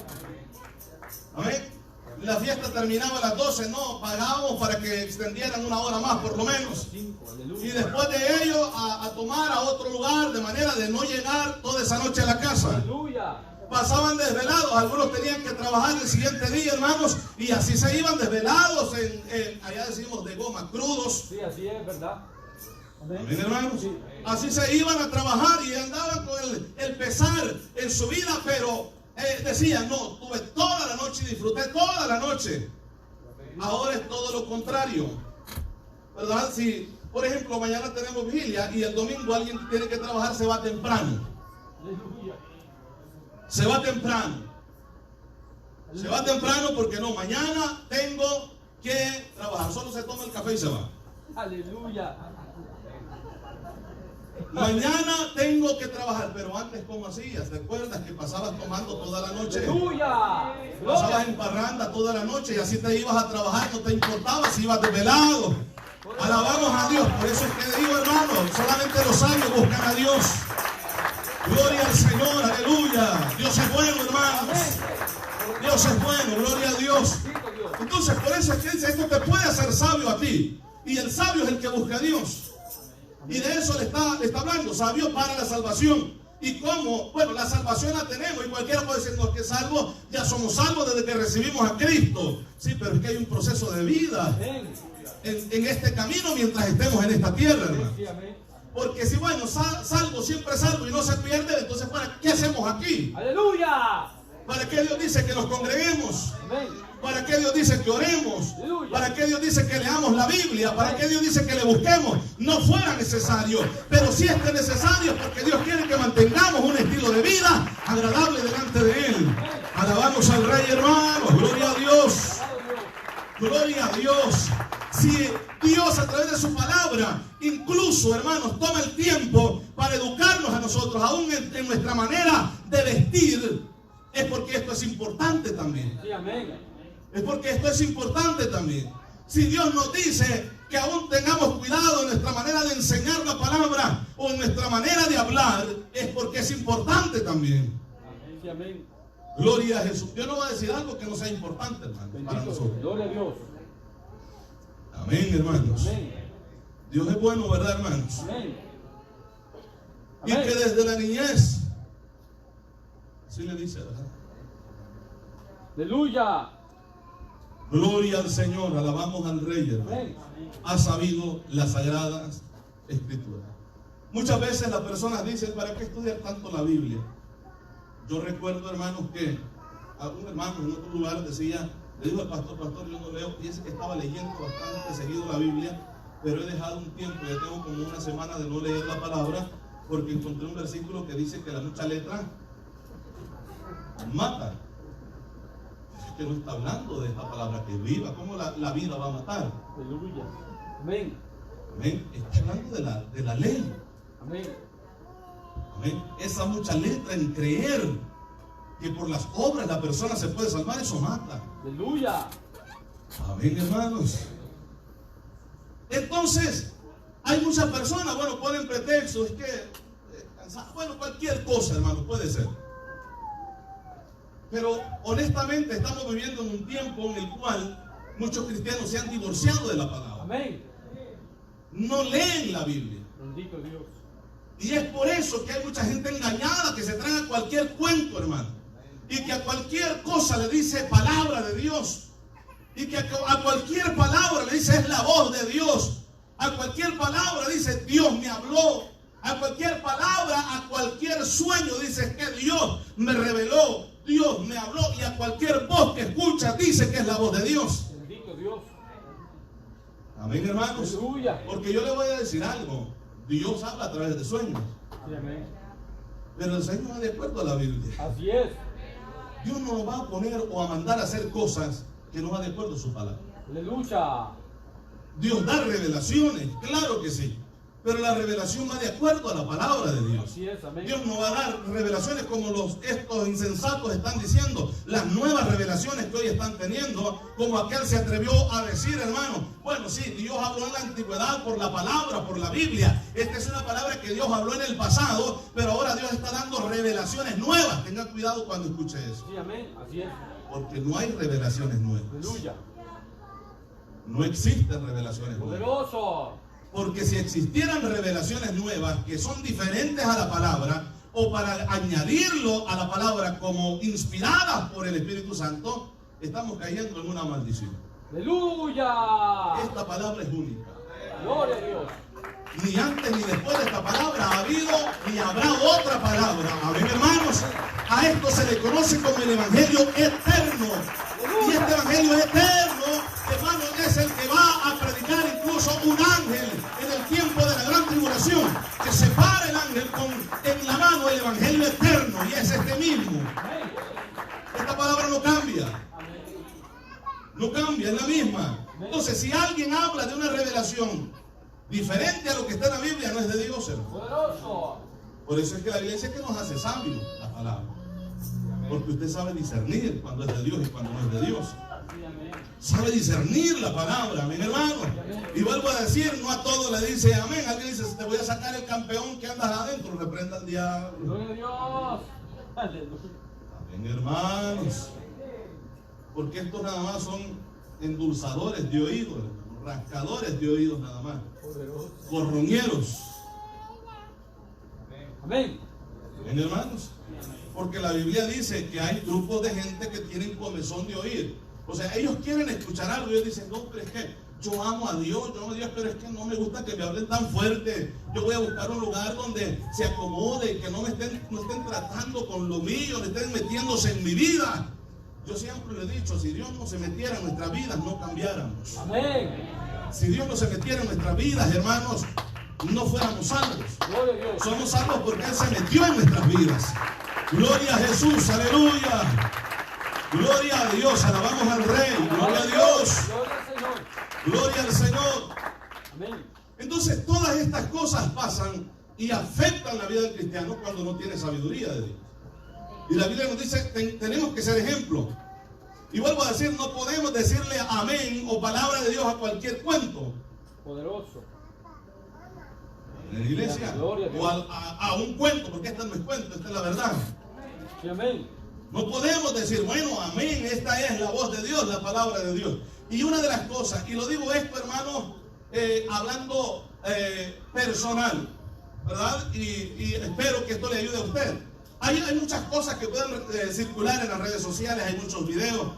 Amén. La fiesta terminaba a las 12, no, pagábamos para que extendieran una hora más por lo menos. 5. Y Aleluya. después de ello a tomar a otro lugar, de manera de no llegar toda esa noche a la casa. Aleluya. Pasaban desvelados, algunos tenían que trabajar el siguiente día, hermanos, y así se iban desvelados, allá decimos de goma, crudos. Sí, así es, ¿verdad? Amén, hermanos. Sí. Así se iban a trabajar y andaban con el pesar en su vida, pero decían, no, tuve toda la noche y disfruté toda la noche. Ahora es todo lo contrario, ¿verdad? Si, por ejemplo, mañana tenemos vigilia y el domingo alguien tiene que trabajar, se va temprano. Aleluya. Se va temprano. Se va temprano porque no, mañana tengo que trabajar. Solo se toma el café y se va. Aleluya. Mañana tengo que trabajar, pero antes ¿cómo hacías? ¿Te acuerdas que pasabas tomando toda la noche? Aleluya. Pasabas en parranda toda la noche y así te ibas a trabajar, no te importaba si ibas desvelado. Alabamos a Dios, por eso es que digo, hermano, solamente los sabios buscan a Dios. Gloria al Señor, aleluya. Dios es bueno, hermanos. Dios es bueno, gloria a Dios. Bendito Dios. Entonces, por eso es que dice, esto te puede hacer sabio a ti. Y el sabio es el que busca a Dios. Y de eso le está hablando, sabio para la salvación. Y cómo, bueno, la salvación la tenemos. Y cualquiera puede decir, no, es que salvo, ya somos salvos desde que recibimos a Cristo. Sí, pero es que hay un proceso de vida Amén. en este camino mientras estemos en esta tierra, hermano. Sí, amén. Porque si, bueno, salvo, siempre salvo y no se pierde, entonces, ¿para qué hacemos aquí? Aleluya. ¿Para qué Dios dice que nos congreguemos? Amén. ¿Para qué Dios dice que oremos? Aleluya. ¿Para qué Dios dice que leamos la Biblia? ¿Para qué Dios dice que le busquemos? No fuera necesario, pero si es que necesario, porque Dios quiere que mantengamos un estilo de vida agradable delante de Él. Alabamos al Rey, hermanos. Gloria a Dios. Gloria a Dios. Si Dios a través de su palabra, incluso, hermanos, toma el tiempo para educarnos a nosotros, aún en nuestra manera de vestir, es porque esto es importante también. Sí, amén. Es porque esto es importante también. Si Dios nos dice que aún tengamos cuidado en nuestra manera de enseñar la palabra o en nuestra manera de hablar, es porque es importante también. Sí, amén. Gloria a Jesús. Yo no voy a decir algo que no sea importante, hermano, para Bendito. nosotros. Gloria a Dios. Amén, hermanos. Amén. Dios es bueno, ¿verdad, hermanos? Amén. Y que desde la niñez, así le dice, ¿verdad? Aleluya. Gloria al Señor, alabamos al Rey, hermano. Amén. Ha sabido las sagradas Escritura. Muchas veces las personas dicen, ¿para qué estudiar tanto la Biblia? Yo recuerdo, hermanos, que algún hermano en otro lugar decía, le dijo al pastor, yo no leo, y ese que estaba leyendo bastante seguido la Biblia, pero he dejado un tiempo, ya tengo como una semana de no leer la palabra, porque encontré un versículo que dice que la mucha letra mata. Es que no está hablando de esta palabra que es viva. ¿Cómo la vida va a matar? Aleluya. Amén. Amén. Está hablando de la ley. Amén. Amén. Esa mucha letra en creer que por las obras la persona se puede salvar, eso mata. Aleluya. Amén, hermanos. Entonces, hay muchas personas, bueno, ponen pretextos, es que bueno, cualquier cosa, hermano, puede ser. Pero honestamente estamos viviendo en un tiempo en el cual muchos cristianos se han divorciado de la palabra. Amén. No leen la Biblia. Bendito Dios. Y es por eso que hay mucha gente engañada que se traga cualquier cuento, hermano. Y que a cualquier cosa le dice palabra de Dios. Y que a cualquier palabra le dice es la voz de Dios. A cualquier palabra dice Dios me habló. A cualquier palabra, a cualquier sueño dice que Dios me reveló, Dios me habló. Y a cualquier voz que escucha dice que es la voz de Dios. Bendito Dios. Amén, hermanos. Aleluya. Porque yo le voy a decir algo. Dios habla a través de sueños. Sí, amén. Pero el sueño va de acuerdo a la Biblia. Así es. Dios no nos va a poner o a mandar a hacer cosas que no va de acuerdo a su palabra. Aleluya. Dios da revelaciones, claro que sí. Pero la revelación va de acuerdo a la palabra de Dios. Así es, amén. Dios no va a dar revelaciones como estos insensatos están diciendo. Las nuevas revelaciones que hoy están teniendo, como aquel se atrevió a decir, hermano, bueno, sí, Dios habló en la antigüedad por la palabra, por la Biblia. Esta es una palabra que Dios habló en el pasado, pero ahora Dios está dando revelaciones nuevas. Tenga cuidado cuando escuche eso. Sí, amén. Así es. Porque no hay revelaciones nuevas. Aleluya. No existen revelaciones nuevas. Poderoso. Porque si existieran revelaciones nuevas que son diferentes a la palabra, o para añadirlo a la palabra como inspiradas por el Espíritu Santo, estamos cayendo en una maldición. Aleluya. Esta palabra es única. Gloria a Dios. Ni antes ni después de esta palabra ha habido ni habrá otra palabra. Amén, hermanos. A esto se le conoce como el Evangelio eterno. Y este Evangelio eterno, hermano, es el que va a predicar incluso un ángel en el tiempo de la gran tribulación, que separa el ángel en la mano el Evangelio eterno, y es este mismo. Esta palabra no cambia. No cambia, es la misma. Entonces, si alguien habla de una revelación diferente a lo que está en la Biblia, no es de Dios, hermano. Poderoso. Por eso es que la Biblia dice que nos hace sabios la palabra. Porque usted sabe discernir cuando es de Dios y cuando no es de Dios. Sí, amén. Sabe discernir la palabra, amén, hermano. Y vuelvo a decir, no a todo le dice amén. Alguien dice, te voy a sacar el campeón que andas adentro, reprenda al diablo. Gloria a Dios. Aleluya. Amén, hermanos. Porque estos nada más son endulzadores de oídos, hermano, rascadores de oídos nada más. Poderoso. Gorroñeros. Amén. Amén, hermanos. Porque la Biblia dice que hay grupos de gente que tienen comezón de oír. O sea, ellos quieren escuchar algo y ellos dicen, no, pero es que yo amo a Dios, yo amo a Dios, pero es que no me gusta que me hablen tan fuerte. Yo voy a buscar un lugar donde se acomode, que no estén tratando con lo mío, no estén metiéndose en mi vida. Yo siempre le he dicho, si Dios no se metiera en nuestras vidas, no cambiáramos. Amén. Si Dios no se metiera en nuestras vidas, hermanos, no fuéramos salvos. Gloria a Dios. Somos salvos porque Él se metió en nuestras vidas. Gloria a Jesús, aleluya. Gloria a Dios, alabamos al Rey. Gloria a Dios. Gloria al Señor. Gloria al Señor. Amén. Entonces todas estas cosas pasan y afectan la vida del cristiano cuando no tiene sabiduría de Dios. Y la Biblia nos dice, tenemos que ser ejemplo. Y vuelvo a decir, no podemos decirle amén o palabra de Dios a cualquier cuento. Poderoso. En la iglesia. Gloria a Dios. O a un cuento, porque esta no es cuento, esta es la verdad. Sí, amén. No podemos decir, bueno, amén, esta es la voz de Dios, la palabra de Dios. Y una de las cosas, y lo digo esto, hermano, hablando personal, ¿verdad? Y espero que esto le ayude a usted. Hay muchas cosas que pueden circular en las redes sociales, hay muchos videos.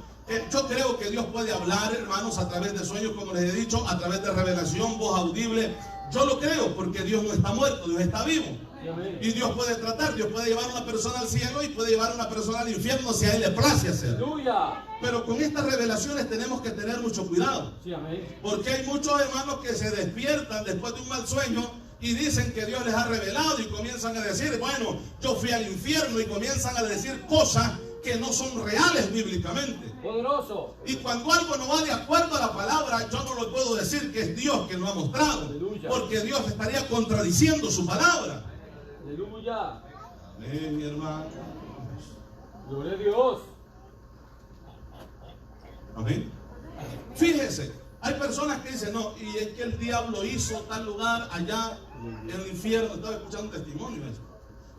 Yo creo que Dios puede hablar, hermanos, a través de sueños, como les he dicho, a través de revelación, voz audible. Yo lo creo porque Dios no está muerto, Dios está vivo. Sí, amén. Y Dios puede tratar, Dios puede llevar a una persona al cielo y puede llevar a una persona al infierno si a Él le place hacerlo. Aleluya. Pero con estas revelaciones tenemos que tener mucho cuidado. Sí, amén. Porque hay muchos hermanos que se despiertan después de un mal sueño y dicen que Dios les ha revelado y comienzan a decir, bueno, yo fui al infierno, y comienzan a decir cosas que no son reales bíblicamente. Poderoso. Y cuando algo no va de acuerdo a la palabra, yo no lo puedo decir que es Dios que lo ha mostrado. Aleluya. Porque Dios estaría contradiciendo su palabra. Aleluya. Amén, mi hermano. Gloria a Dios. Amén. Fíjese, hay personas que dicen, no, y es que el diablo hizo tal lugar allá en el infierno. Estaba escuchando un testimonio de eso.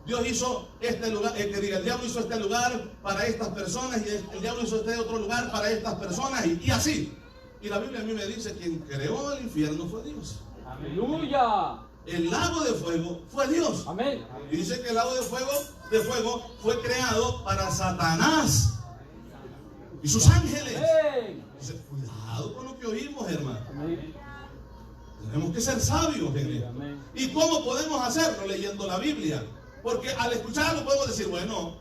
Dios hizo este lugar, que diga, el diablo hizo este lugar para estas personas y el diablo hizo este otro lugar para estas personas y así. Y la Biblia a mí me dice, quien creó el infierno fue Dios. Aleluya. El lago de fuego fue Dios. Amén. Y dice que el lago de fuego fue creado para Satanás y sus ángeles. Amén. Dice, cuidado con lo que oímos, hermano. Amén. Tenemos que ser sabios en esto. Amén. ¿Y cómo podemos hacerlo? Leyendo la Biblia. Porque al escucharlo podemos decir, bueno,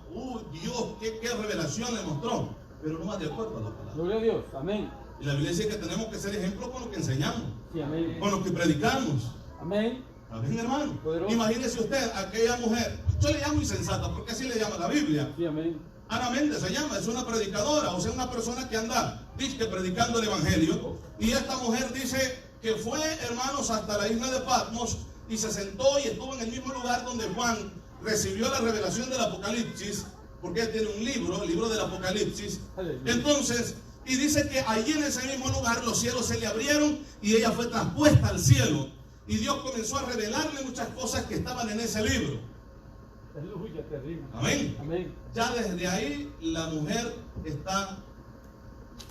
Dios, qué revelación le mostró. Pero no va de acuerdo a la palabra. Gloria a Dios. Amén. Y la Biblia dice que tenemos que ser ejemplo con lo que enseñamos, Sí, amén. con lo que predicamos. Amén. Amén, hermano. Poderoso. Imagínese usted aquella mujer, yo le llamo insensata, porque así le llama la Biblia. Sí, amén. Ana Méndez se llama, es una predicadora, o sea, una persona que anda, dice que predicando el evangelio. Y esta mujer dice que fue, hermanos, hasta la isla de Patmos y se sentó y estuvo en el mismo lugar donde Juan recibió la revelación del Apocalipsis, porque él tiene un libro, el libro del Apocalipsis. Aleluya. Entonces, y dice que allí en ese mismo lugar los cielos se le abrieron y ella fue traspuesta al cielo. Y Dios comenzó a revelarle muchas cosas que estaban en ese libro. Aleluya, terrible. Amén. Amén. Ya desde ahí la mujer está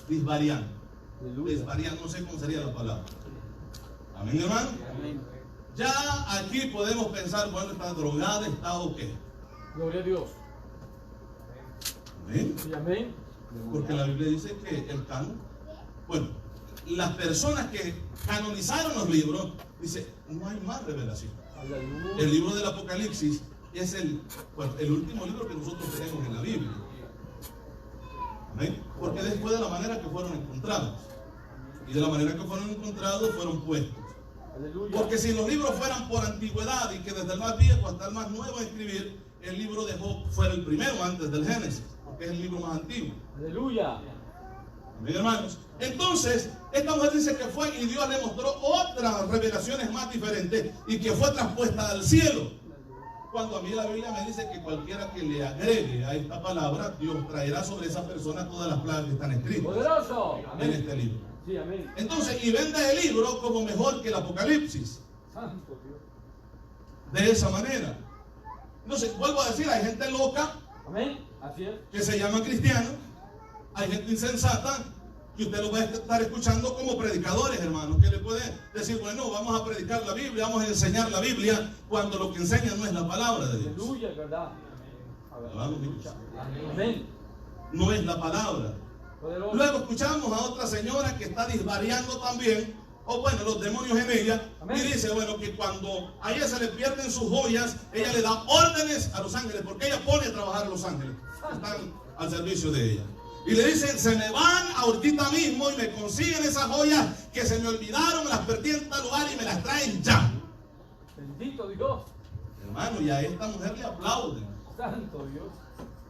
disvariando. Aleluya. Disvariando, no sé cómo sería la palabra. Amén, hermano. Amén. Ya aquí podemos pensar, bueno, está drogada, está o qué. Gloria a Dios. Amén. Sí, amén. Porque la Biblia dice que el canon, bueno, las personas que canonizaron los libros, dice, no hay más revelación. Aleluya. El libro del Apocalipsis es el último libro que nosotros tenemos en la Biblia. ¿Amén? Porque después de la manera que fueron encontrados. Y de la manera que fueron encontrados fueron puestos. Aleluya. Porque si los libros fueran por antigüedad y que desde el más viejo hasta el más nuevo a escribir, el libro de Job fuera el primero antes del Génesis, porque es el libro más antiguo. Aleluya. Amén, hermanos. Entonces, esta mujer dice que fue y Dios le mostró otras revelaciones más diferentes y que fue traspuesta al cielo. Cuando a mí la Biblia me dice que cualquiera que le agregue a esta palabra, Dios traerá sobre esa persona todas las plagas que están escritas Poderoso. en Amén. este libro. Sí, amén. Entonces, y vende el libro como mejor que el Apocalipsis. Santo Dios. De esa manera. Entonces, vuelvo a decir, hay gente loca Amén. Así es. que se llama cristiano. Hay gente insensata que usted lo va a estar escuchando como predicadores, hermanos, que le puede decir, bueno, vamos a predicar la Biblia, vamos a enseñar la Biblia, cuando lo que enseña no es la palabra de Dios. Aleluya, es verdad. Vamos, hijos. Amén. No es la palabra. Poderoso. Luego escuchamos a otra señora que está disvariando también, o bueno, los demonios en ella, Amén. y dice, bueno, que cuando a ella se le pierden sus joyas, ella le da órdenes a los ángeles, porque ella pone a trabajar a los ángeles, están al servicio de ella. Y le dicen, se me van ahorita mismo y me consiguen esas joyas que se me olvidaron, las perdí en tal lugar y me las traen ya. Bendito Dios. Hermano, y a esta mujer le aplauden. Santo Dios.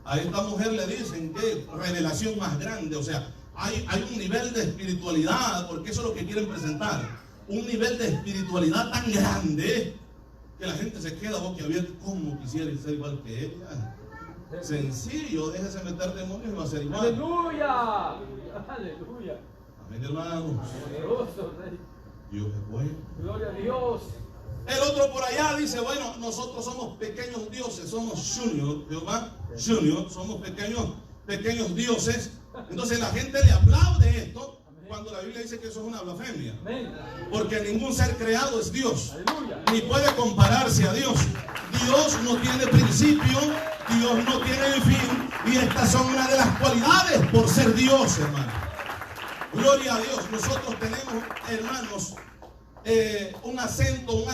A esta mujer le dicen que revelación más grande, o sea, hay un nivel de espiritualidad, porque eso es lo que quieren presentar, un nivel de espiritualidad tan grande que la gente se queda boquiabierta, como quisiera ser igual que ella. Sencillo, déjese meter demonios y va a ser igual. Aleluya. Aleluya. Amén, hermanos. Poderoso Rey. Dios es bueno. Gloria a Dios. El otro por allá dice, bueno, nosotros somos pequeños dioses, somos junior, Jehová, junior, somos pequeños dioses. Entonces la gente le aplaude esto cuando la Biblia dice que eso es una blasfemia. Amén. Porque ningún ser creado es Dios, Aleluya. ni puede compararse a Dios. Dios no tiene principio, Dios no tiene fin, y estas son una de las cualidades por ser Dios, hermano. Gloria a Dios. Nosotros tenemos, hermanos, un acento,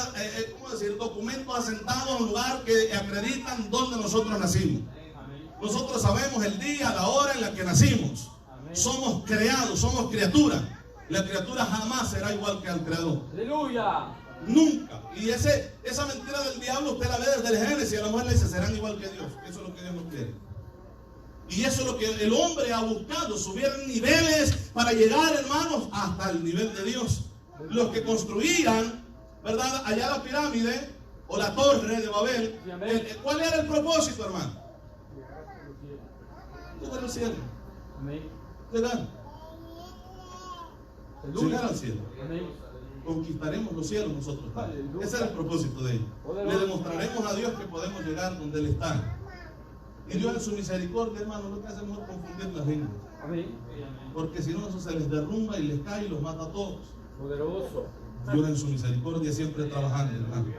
¿cómo decir? Documentos asentados en un lugar que acreditan dónde nosotros nacimos. Nosotros sabemos el día, la hora en la que nacimos. Somos creados, somos criaturas. La criatura jamás será igual que al creador. Aleluya. Nunca. Y esa mentira del diablo usted la ve desde el Génesis. A la mujer le dice, serán igual que Dios. Eso es lo que Dios no quiere. Y eso es lo que el hombre ha buscado, subir niveles para llegar, hermanos, hasta el nivel de Dios. Los que construían, ¿verdad? Allá la pirámide o la torre de Babel. ¿Cuál era el propósito, hermano? Llegar al cielo. Llegar al cielo. Conquistaremos los cielos nosotros. Ese era el propósito de ellos. Le demostraremos a Dios que podemos llegar donde Él está. Y Dios en su misericordia, hermano, lo que hacemos es confundir las lenguas. Porque si no, eso se les derrumba y les cae y los mata a todos. Poderoso. Dios en su misericordia siempre trabajando, hermano.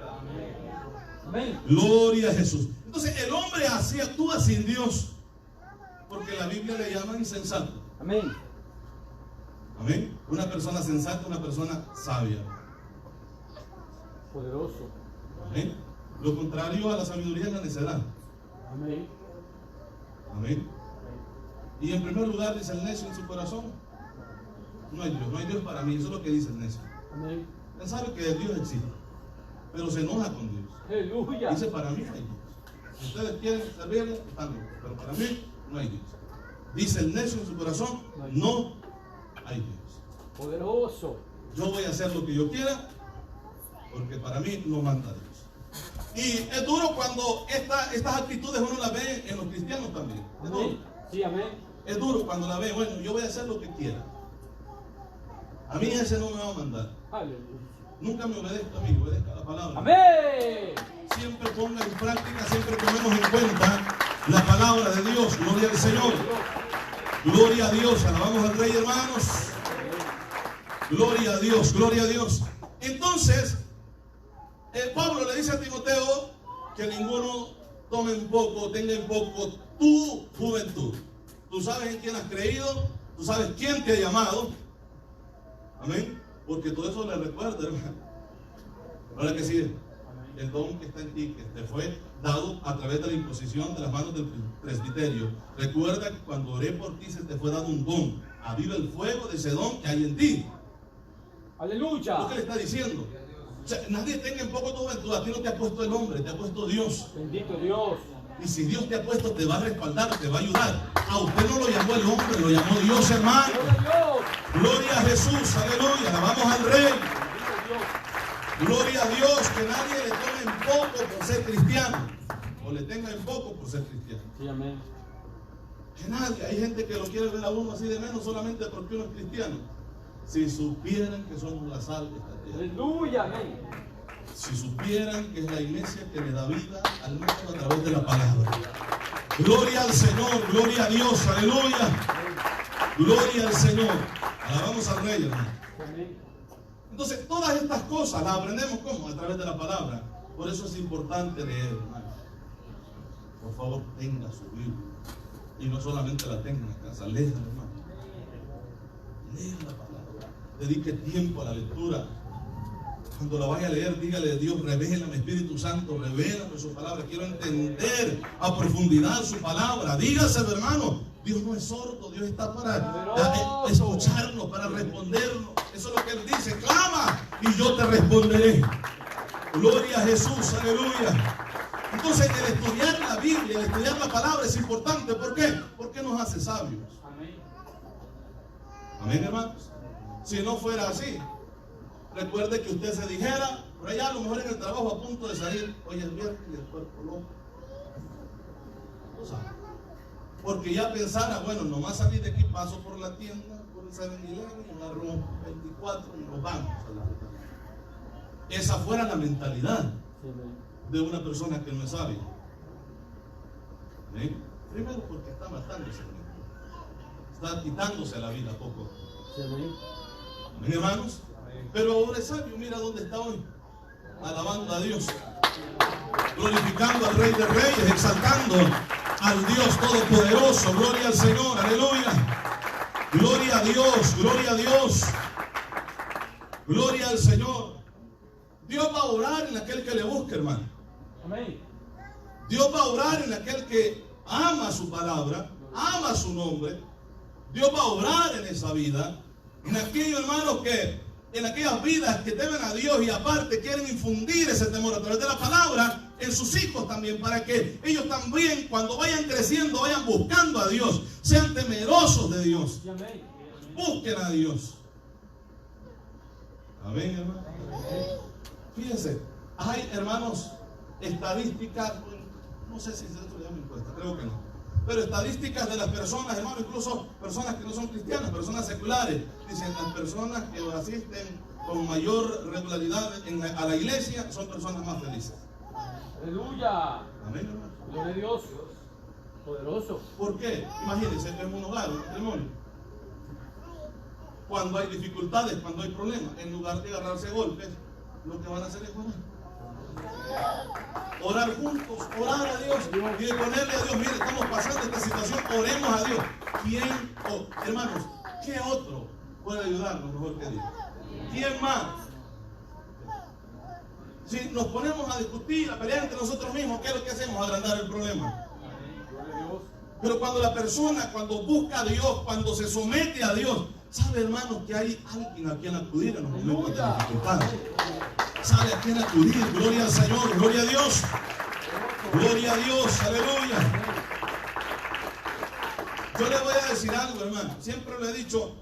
Amén. Gloria a Jesús. Entonces el hombre así actúa sin Dios, porque la Biblia le llama insensato. Amén. Amén. Una persona sensata, una persona sabia. Poderoso. Amén. Lo contrario a la sabiduría es la necedad. Amén. Amén. Y en primer lugar dice el necio en su corazón, no hay Dios para mí. Eso es lo que dice el necio. Amén. Él sabe que Dios existe, pero se enoja con Dios. Aleluya. Dice, para mí no hay Dios. Si ustedes quieren servirle, están locos, pero para mí no hay Dios. Dice el necio en su corazón, no hay Dios. Poderoso. Yo voy a hacer lo que yo quiera, porque para mí no manda Dios. Y es duro cuando estas actitudes uno las ve en los cristianos también. Es duro. Sí, amén. Es duro cuando la ve. Bueno, yo voy a hacer lo que quiera. A mí ese no me va a mandar. Aleluya. Nunca me obedezca a mí, obedezca a la palabra. Amén. Siempre ponga en práctica, siempre tomemos en cuenta la palabra de Dios. Gloria al Señor. Gloria a Dios. Alabamos al Rey, hermanos. Gloria a Dios, gloria a Dios. Entonces, Pablo le dice a Timoteo que ninguno tome en poco, tenga en poco tu juventud. Tú sabes en quién has creído, tú sabes quién te ha llamado. Amén. Porque todo eso le recuerda, hermano. Ahora que sí, el don que está en ti, que te fue dado a través de la imposición de las manos del presbiterio. Recuerda que cuando oré por ti se te fue dado un don. Aviva el fuego de ese don que hay en ti. Aleluya. Lo que le está diciendo. O sea, nadie tenga en poco tu juventud. A ti no te ha puesto el hombre, te ha puesto Dios. Bendito Dios. Y si Dios te ha puesto, te va a respaldar, te va a ayudar. A usted no lo llamó el hombre, lo llamó Dios, hermano. Gloria a Jesús, aleluya. Alabamos al Rey. Gloria a Dios, que nadie le tome en poco por ser cristiano. O le tenga en poco por ser cristiano. Sí, amén. Que nadie, hay gente que lo quiere ver a uno así de menos solamente porque uno es cristiano. Si supieran que somos la sal de esta tierra. Aleluya, amén. Si supieran que es la iglesia que le da vida al mundo a través de la palabra. Gloria al Señor, gloria a Dios, aleluya. Gloria al Señor. Alabamos al Rey, hermano. Entonces, todas estas cosas las aprendemos ¿cómo? A través de la palabra. Por eso es importante leer, hermano. Por favor, tenga su Biblia. Y no solamente la tenga en casa, léala, hermano. Lea la palabra. Dedique tiempo a la lectura. Cuando la vaya a leer, dígale: Dios, revélame, Espíritu Santo, revélame su palabra. Quiero entender a profundidad su palabra. Dígaselo, hermano. Dios no es sordo, Dios está para escucharnos, para respondernos. Eso es lo que Él dice: clama y yo te responderé. Gloria a Jesús, aleluya. Entonces, el estudiar la Biblia, el estudiar la palabra es importante. ¿Por qué? Porque nos hace sabios. Amén. Amén, hermanos. Si no fuera así, recuerde que usted se dijera, por allá a lo mejor en el trabajo a punto de salir, hoy es viernes y el cuerpo loco. ¿No sabe? Porque ya pensara, bueno, nomás salir de aquí, paso por la tienda, por el 7-Eleven, y una room 24 y nos vamos. Esa fuera la mentalidad de una persona que no es sabia. ¿Ven? Primero porque está matándose, está quitándose la vida poco. ¿Ven, hermanos? Pero ahora es sabio, mira dónde está hoy, alabando a Dios, glorificando al Rey de Reyes, exaltando al Dios Todopoderoso. Gloria al Señor, aleluya. Gloria a Dios, gloria a Dios. Gloria al Señor. Dios va a obrar en aquel que le busque, hermano. Amén. Dios va a obrar en aquel que ama su palabra, ama su nombre. Dios va a obrar en esa vida, en aquellos hermanos que, en aquellas vidas que temen a Dios y aparte quieren infundir ese temor a través de la palabra en sus hijos también, para que ellos también cuando vayan creciendo vayan buscando a Dios, sean temerosos de Dios, Amén. busquen a Dios. Amén, hermano. Fíjense, hay, hermanos, estadísticas, no sé si se llama encuesta, creo que no, pero estadísticas de las personas, hermanos, incluso personas que no son cristianas, personas seculares, dicen las personas que asisten con mayor regularidad a la iglesia son personas más felices. Aleluya. Amén, hermano. Gloria a Dios. Poderoso. ¿Por qué? Imagínense, en un hogar, un matrimonio, cuando hay dificultades, cuando hay problemas, en lugar de agarrarse a golpes, lo que van a hacer es orar. Orar juntos, orar a Dios y de ponerle a Dios, mire, estamos pasando esta situación, oremos a Dios. ¿Quién, hermanos, qué otro puede ayudarnos mejor que Dios? ¿Quién más? Si nos ponemos a discutir, a pelear entre nosotros mismos, ¿qué es lo que hacemos? Agrandar el problema. Pero cuando la persona, cuando busca a Dios, cuando se somete a Dios, sabe, hermanos, que hay alguien a quien acudir en los momentos de dificultad. Sabe a quién acudir. Gloria al Señor, gloria a Dios. Gloria a Dios, aleluya. Yo le voy a decir algo, hermano. Siempre lo he dicho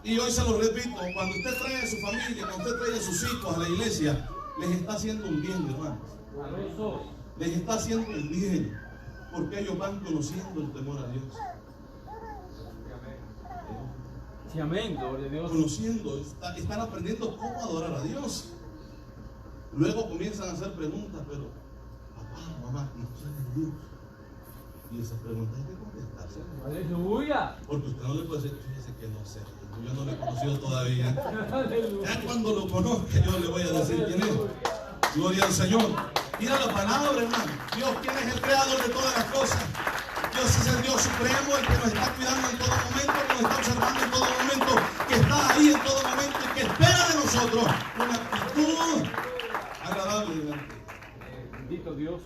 y hoy se lo repito. Cuando usted trae a su familia, cuando usted trae a sus hijos a la iglesia, les está haciendo un bien, hermano. Les está haciendo un bien. Porque ellos van conociendo el temor a Dios. Sí, amén, gloria a Dios. Conociendo, están aprendiendo cómo adorar a Dios. Luego comienzan a hacer preguntas, pero papá, mamá, ¿y quién es Dios? Y esas preguntas hay que contestarse. Aleluya. Porque usted no le puede decir, fíjese que no sé, yo no lo he conocido todavía. Aleluya. Ya cuando lo conozca yo le voy a decir quién es. Gloria al Señor. Mira la palabra, hermano. Dios, ¿quién es el creador de todas las cosas? Dios es el Dios supremo, el que nos está cuidando en todo momento, que nos está observando en todo momento, que está ahí en todo momento y que espera de nosotros una actitud agradable delante. Bendito Dios.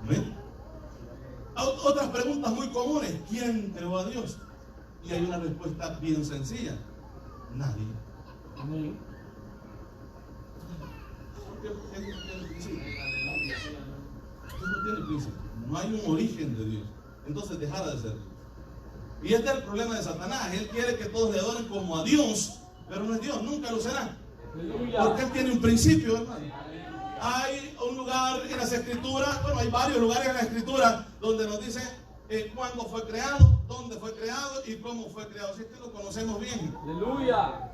Amén. Otras preguntas muy comunes. ¿Quién creó a Dios? Y hay una respuesta bien sencilla. Nadie. Amén. Porque Él no tiene principio. Él no tiene principio. No hay un origen de Dios. Entonces dejará de ser Dios. Y este es el problema de Satanás. Él quiere que todos le adoren como a Dios, pero no es Dios, nunca lo será. Aleluya. Porque Él tiene un principio, hermano. Hay un lugar en las Escrituras, bueno, hay varios lugares en las Escrituras donde nos dice cuándo fue creado, dónde fue creado y cómo fue creado. Así que lo conocemos bien. Aleluya.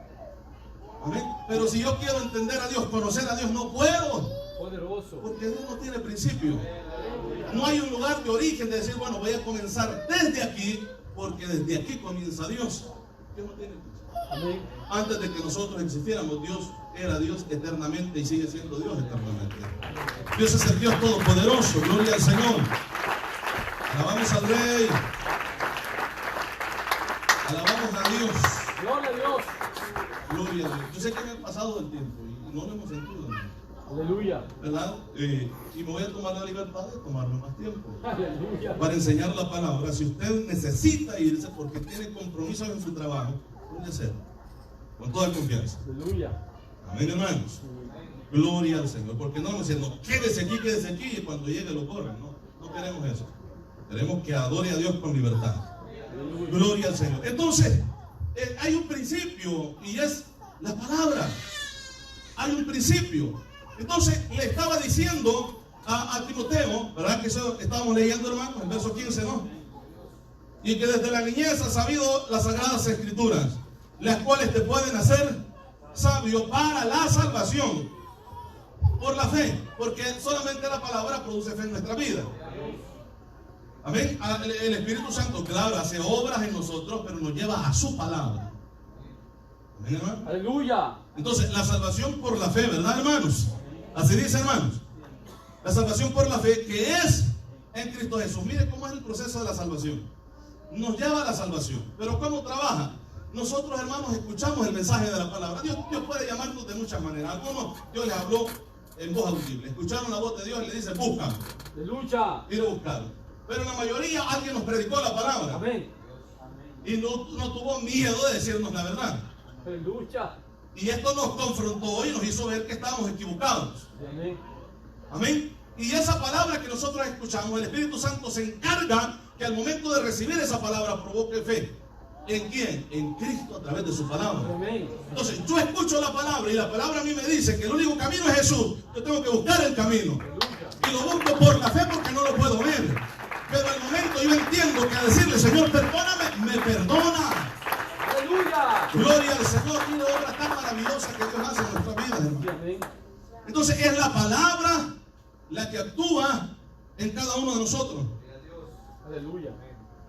Amén. Pero si yo quiero entender a Dios, conocer a Dios, no puedo. Poderoso. Porque Dios no tiene principio. No hay un lugar de origen de decir, bueno, voy a comenzar desde aquí, porque desde aquí comienza Dios. Dios no tiene principio. Amén. Antes de que nosotros existiéramos, Dios era Dios eternamente y sigue siendo Dios eternamente. Dios es el Dios todopoderoso. Gloria al Señor. Alabamos al Rey. Alabamos a Dios. Gloria a Dios. Gloria a Dios. Yo sé que me ha pasado el tiempo y no lo hemos sentido, ¿no? Aleluya. ¿Verdad? Y me voy a tomar la libertad de tomarme más tiempo Aleluya. para enseñar la palabra. Si usted necesita irse porque tiene compromisos en su trabajo, puede hacerlo con toda confianza. Aleluya. Amén, hermanos. Gloria al Señor. Porque no nos dicen, quédese aquí y cuando llegue lo corran. No queremos eso. Queremos que adore a Dios con libertad. Aleluya. Gloria al Señor. Entonces, hay un principio y es la palabra. Hay un principio. Entonces le estaba diciendo a Timoteo, ¿verdad? Que eso estábamos leyendo, hermanos, el verso 15, ¿no? Y que desde la niñez has sabido las sagradas escrituras, las cuales te pueden hacer sabio para la salvación por la fe, porque solamente la palabra produce fe en nuestra vida. Amén. El Espíritu Santo, claro, hace obras en nosotros, pero nos lleva a su palabra. Amén, hermano. Aleluya. Entonces, la salvación por la fe, ¿verdad, hermanos? Así dice, hermanos. La salvación por la fe, que es en Cristo Jesús. Mire cómo es el proceso de la salvación. Nos lleva a la salvación. Pero ¿cómo trabaja? Nosotros, hermanos, escuchamos el mensaje de la palabra. Dios puede llamarnos de muchas maneras. Algunos, Dios les habló en voz audible. Escucharon la voz de Dios y le dice, búscame. Aleluya. Ir a buscarlo. Pero la mayoría, alguien nos predicó la palabra. Amén. Y no tuvo miedo de decirnos la verdad. Aleluya. Y esto nos confrontó y nos hizo ver que estábamos equivocados. Amén. Amén. Y esa palabra que nosotros escuchamos, el Espíritu Santo se encarga que al momento de recibir esa palabra provoque fe. ¿En quién? En Cristo a través de su palabra. Amén. Entonces yo escucho la palabra y la palabra a mí me dice que el único camino es Jesús. Yo tengo que buscar el camino. Y lo busco por la fe porque no lo puedo ver. Pero al momento yo entiendo que al decirle, Señor, perdóname, me perdona. Aleluya. Gloria al Señor. Mira la obra tan maravillosa que Dios hace en nuestra vida, hermano. Amén. Entonces es la palabra la que actúa en cada uno de nosotros. Aleluya.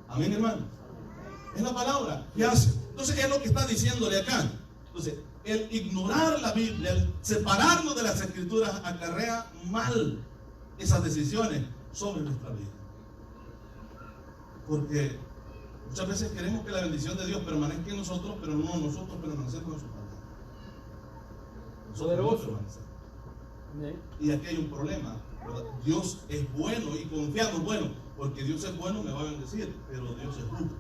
Amén, hermano. Es la palabra que hace. Entonces es lo que está diciéndole acá. Entonces, el ignorar la Biblia, el separarnos de las Escrituras acarrea mal esas decisiones sobre nuestra vida. Porque muchas veces queremos que la bendición de Dios permanezca en nosotros, pero no nosotros permanecemos en su palabra. Nosotros no Poderoso. permanecemos. Amén. Y aquí hay un problema, ¿verdad? Dios es bueno y confiamos, bueno, porque Dios es bueno, me va a bendecir, pero Dios es justo.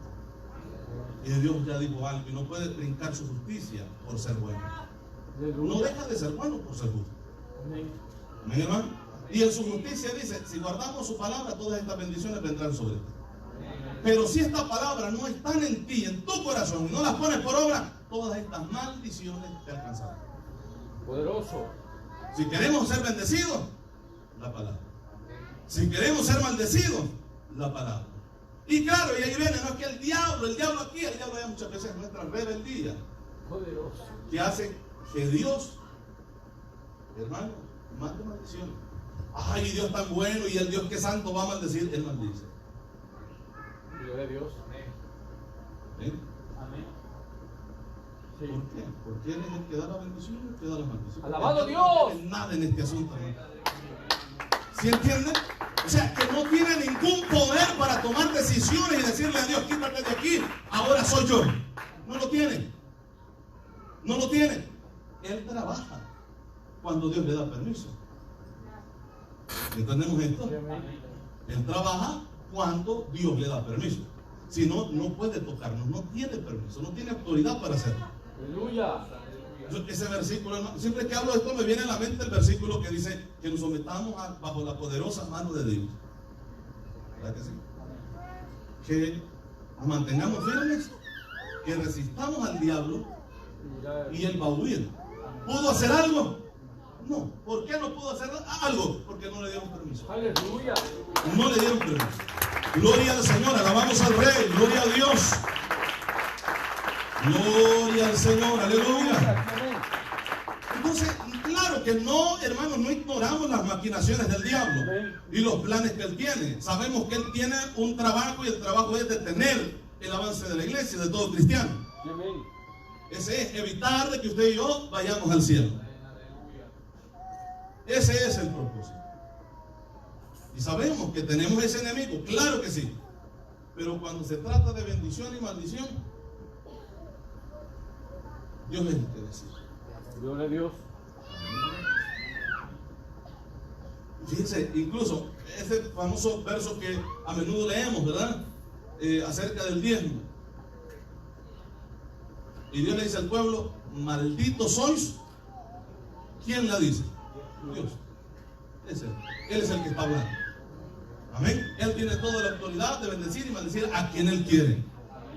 Y Dios ya dijo algo y no puede brincar su justicia por ser bueno. No Aleluya. deja de ser bueno por ser justo. Amén. Amén, hermano. Y en su justicia dice, si guardamos su palabra, todas estas bendiciones vendrán sobre ti. Pero si esta palabra no están en ti, en tu corazón, y no las pones por obra, todas estas maldiciones te alcanzarán. Poderoso. Si queremos ser bendecidos, la palabra. Si queremos ser maldecidos, la palabra. Y claro, y ahí viene, no es que el diablo aquí, el diablo hay muchas veces nuestra rebeldía, Poderoso. que hace que Dios, hermano, mande maldiciones. Ay, Dios tan bueno y el Dios que es santo va a maldecir, Él maldice. Gloria a Dios. ¿Ven? Amén. Sí. ¿Por qué? Porque Él es el que da la bendición y el que da la maldición. ¡Alabado Él Dios! no tiene nada en este asunto, hermano. ¿Sí entienden? O sea, que no tiene ningún poder para tomar decisiones y decirle a Dios, quítate de aquí, ahora soy yo. No lo tiene. No lo tiene. Él trabaja cuando Dios le da permiso. ¿Entendemos esto? Amén. Él trabaja cuando Dios le da permiso. Si no, no puede tocarnos, no tiene permiso, no tiene autoridad para hacerlo. Aleluya. Ese versículo, hermano, siempre que hablo de esto me viene a la mente el versículo que dice que nos sometamos bajo la poderosa mano de Dios. ¿Verdad que sí? Que nos mantengamos firmes, que resistamos al diablo y él va a huir. ¿Pudo hacer algo? No. ¿Por qué no pudo hacer algo? Porque no le dieron permiso. Aleluya. No le dieron permiso. Gloria al Señor, alabamos al Rey, gloria a Dios. Gloria al Señor, aleluya. Amén. Entonces, claro que no, hermanos, no ignoramos las maquinaciones del diablo y los planes que él tiene. Sabemos que él tiene un trabajo y el trabajo es detener el avance de la iglesia, de todo cristiano. Amén. Ese es evitar de que usted y yo vayamos al cielo. Ese es el propósito. Y sabemos que tenemos ese enemigo, claro que sí. Pero cuando se trata de bendición y maldición, Dios es el que decide. Gloria a Dios. Fíjense, incluso ese famoso verso que a menudo leemos, ¿verdad? Acerca del diezmo. Y Dios le dice al pueblo, malditos sois. ¿Quién la dice? Dios. Él es el que está hablando. Amén. Él tiene toda la autoridad de bendecir y maldecir a quien Él quiere.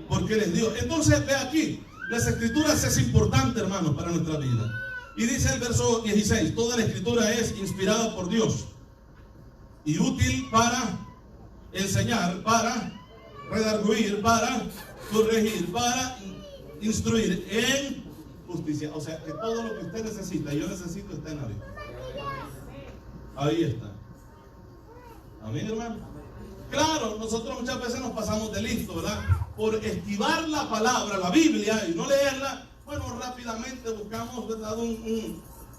Porque Él es Dios. Entonces, ve aquí. Las escrituras es importante, hermanos, para nuestra vida. Y dice el verso 16, toda la escritura es inspirada por Dios y útil para enseñar, para redarguir, para corregir, para instruir en justicia. O sea, que todo lo que usted necesita, yo necesito, está en la Biblia. Ahí está. Amén, hermano. Claro, nosotros muchas veces nos pasamos de listo, ¿verdad? Por esquivar la palabra, la Biblia, y no leerla. Bueno, rápidamente buscamos, ¿verdad?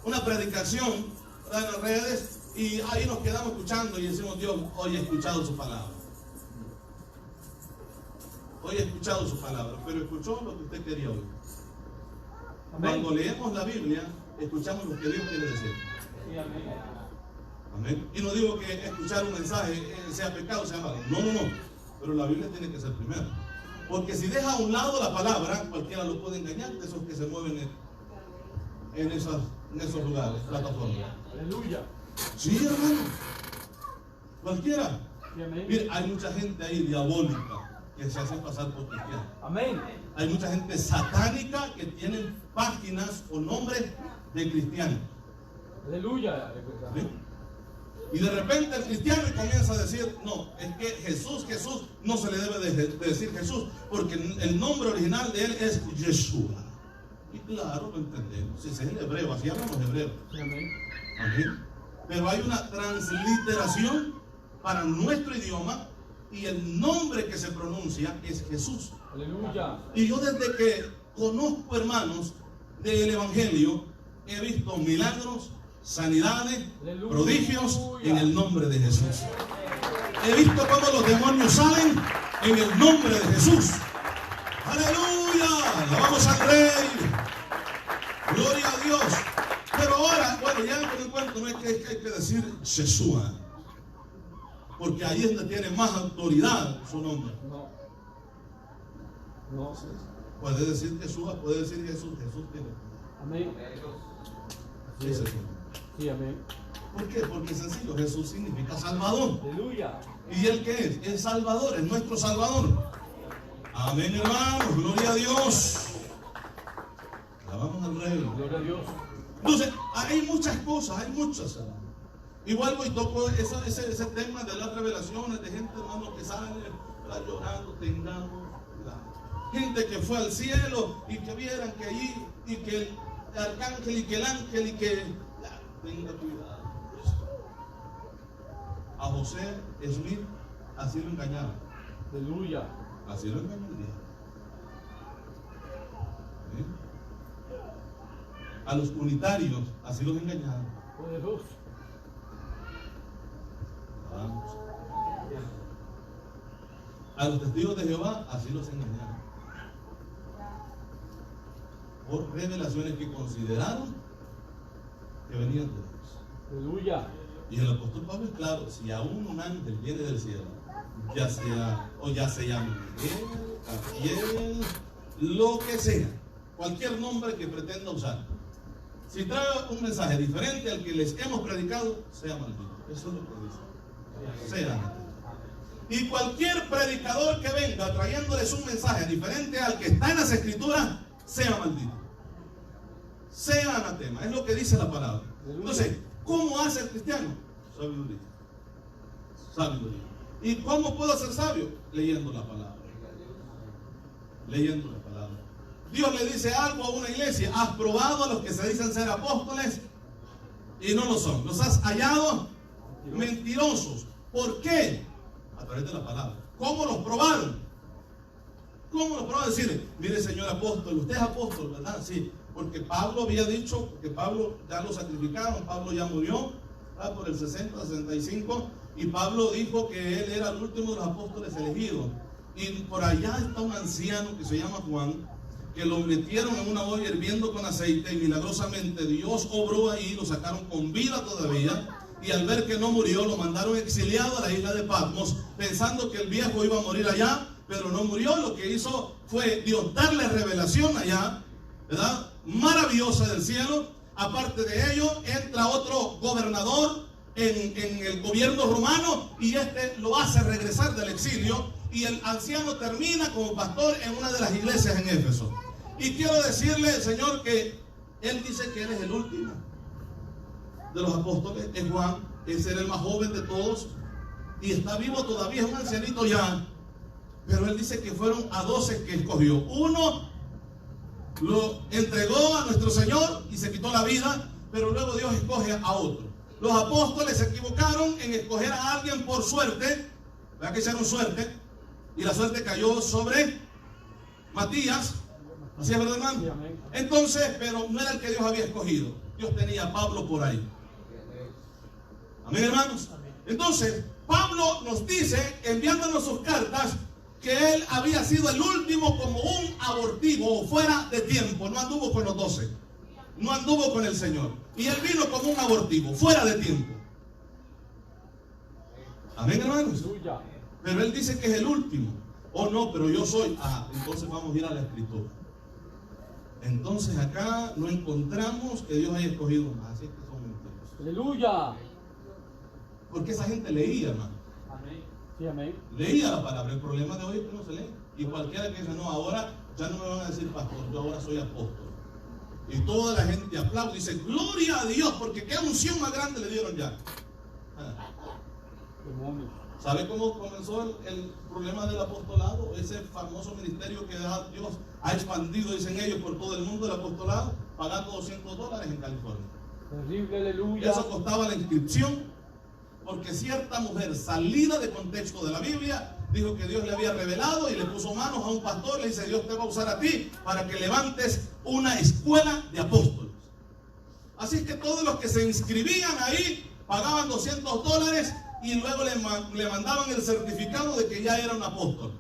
Una predicación, ¿verdad? En las redes, y ahí nos quedamos escuchando y decimos, Dios, hoy he escuchado su palabra. Hoy he escuchado su palabra, pero escuchó lo que usted quería oír. Amén. Cuando leemos la Biblia, escuchamos lo que Dios quiere decir. Sí, amén. Amén. Y no digo que escuchar un mensaje sea pecado, sea malo. No, no, no. Pero la Biblia tiene que ser primero. Porque si deja a un lado la palabra, cualquiera lo puede engañar, de esos que se mueven en esos lugares, plataformas. Aleluya. Sí, hermano. Cualquiera. Sí, amén. Mire, hay mucha gente ahí diabólica que se hace pasar por cristiano. Amén. Hay mucha gente satánica que tienen páginas o nombres de cristianos. Aleluya. ¿Sí? Y de repente el cristiano comienza a decir, no, es que Jesús no se le debe de decir Jesús, porque el nombre original de él es Yeshua. Y claro, lo entendemos. Si ese es el hebreo, así hablamos hebreo. Sí, amén. Amén. Pero hay una transliteración para nuestro idioma y el nombre que se pronuncia es Jesús. Aleluya. Y yo desde que conozco, hermanos, del Evangelio, he visto milagros, sanidades, Aleluya. prodigios en el nombre de Jesús. He visto cómo los demonios salen en el nombre de Jesús. Aleluya. Alabamos al Rey. Gloria a Dios. Pero ahora, bueno, ya con el cuento no es que hay que decir Yeshua, porque ahí es donde tiene más autoridad su nombre. No. No. Puede decir Yeshua, puede decir Jesús. Jesús tiene. Amén. Ese es el nombre. Sí, amén. ¿Por qué? Porque es sencillo. Jesús significa Salvador. Aleluya. ¿Y él qué es? Es Salvador, es nuestro Salvador. Amén, hermanos. Gloria a Dios. Alabamos al Rey. Gloria a Dios. Entonces, hay muchas cosas, hay muchas. Y vuelvo y toco ese tema de las revelaciones de gente, hermano, que sale llorando, temblando. Gente que fue al cielo y que vieran que allí, y que el arcángel, y que el ángel, y que... Ya, tenga cuidado. A José Smith así lo engañaron. Aleluya. Así lo engañó el diablo. ¿Sí? A los unitarios así los engañaron. Poderoso. Vamos. A los testigos de Jehová así los engañaron. Por revelaciones que consideraron que venían de Dios. Aleluya. Y el apóstol Pablo es claro, si aún un ángel viene del cielo, ya sea Miguel, Gabriel, lo que sea, cualquier nombre que pretenda usar, si trae un mensaje diferente al que les hemos predicado, sea maldito. Eso es lo que dice. Sea maldito. Y cualquier predicador que venga trayéndoles un mensaje diferente al que está en las escrituras, sea maldito. Sea anatema. Es lo que dice la palabra. Entonces, ¿cómo hace el cristiano? Sabiduría. Sabiduría. ¿Y cómo puedo ser sabio? Leyendo la palabra. Leyendo la palabra. Dios le dice algo a una iglesia: has probado a los que se dicen ser apóstoles y no lo son. Los has hallado mentirosos. ¿Por qué? A través de la palabra. ¿Cómo los probaron? ¿Cómo los probaron? Decirle: mire, señor apóstol, usted es apóstol, ¿verdad? Sí, porque Pablo había dicho que Pablo ya lo sacrificaron, Pablo ya murió, ¿verdad? Por el 60, 65, y Pablo dijo que él era el último de los apóstoles elegidos. Y por allá está un anciano que se llama Juan, que lo metieron en una olla hirviendo con aceite, y milagrosamente Dios obró ahí, lo sacaron con vida todavía, y al ver que no murió, lo mandaron exiliado a la isla de Patmos, pensando que el viejo iba a morir allá, pero no murió. Lo que hizo fue Dios darle revelación allá, ¿verdad? Maravillosa del cielo. Aparte de ello, entra otro gobernador en el gobierno romano, y este lo hace regresar del exilio, y el anciano termina como pastor en una de las iglesias en Éfeso. Y quiero decirle, Señor, que él dice que él es el último de los apóstoles, es Juan, ese era el más joven de todos, y está vivo todavía, es un ancianito ya, pero él dice que fueron a 12 que escogió. Uno lo entregó a nuestro Señor y se quitó la vida, pero luego Dios escoge a otro. Los apóstoles se equivocaron en escoger a alguien por suerte, ¿verdad que hicieron suerte? Y la suerte cayó sobre Matías. ¿Así es, verdad, hermano? Entonces, pero no era el que Dios había escogido. Dios tenía a Pablo por ahí. Amén, hermanos. Entonces, Pablo nos dice, enviándonos sus cartas, que él había sido el último como un abortivo o fuera de tiempo. No anduvo con los 12. no anduvo con el Señor. Y él vino como un abortivo, fuera de tiempo. Amén, hermanos. Aleluya. Pero él dice que es el último. Oh no, pero yo soy. Ah, entonces vamos a ir a la escritura. Entonces acá no encontramos que Dios haya escogido más. Así que son mentiras. Aleluya. Porque esa gente leía, hermano. Amén. Sí, amén. Leía la palabra. El problema de hoy es que no se lee. Y cualquiera que dice, no, ahora ya no me van a decir pastor, yo ahora soy apóstol. Y toda la gente aplaude y dice, gloria a Dios, porque qué unción más grande le dieron ya. Demonios. ¿Sabe cómo comenzó el problema del apostolado? Ese famoso ministerio que Dios ha expandido, dicen ellos, por todo el mundo, el apostolado, pagando $200 en California. Terrible, aleluya. Eso costaba la inscripción, porque cierta mujer, salida de contexto de la Biblia, dijo que Dios le había revelado y le puso manos a un pastor, le dice, Dios te va a usar a ti para que levantes una escuela de apóstoles. Así es que todos los que se inscribían ahí pagaban $200 y luego le mandaban el certificado de que ya era un apóstol.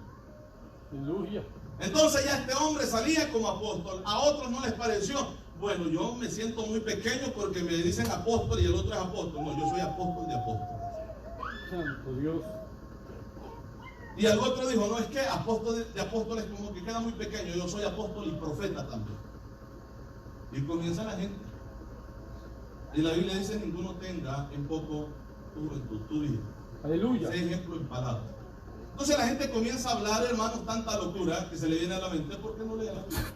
Aleluya. Entonces ya este hombre salía como apóstol. A otros no les pareció, bueno, yo me siento muy pequeño porque me dicen apóstol y el otro es apóstol. No, yo soy apóstol de apóstoles. Santo Dios. Y al otro dijo, no, es que apóstol de apóstoles como que queda muy pequeño, yo soy apóstol y profeta también. Y comienza la gente. Y la Biblia dice, ninguno tenga en poco tu juventud, tu vida. Aleluya. Ese ejemplo en palabras. Entonces la gente comienza a hablar, hermanos, tanta locura que se le viene a la mente porque no lee la Biblia.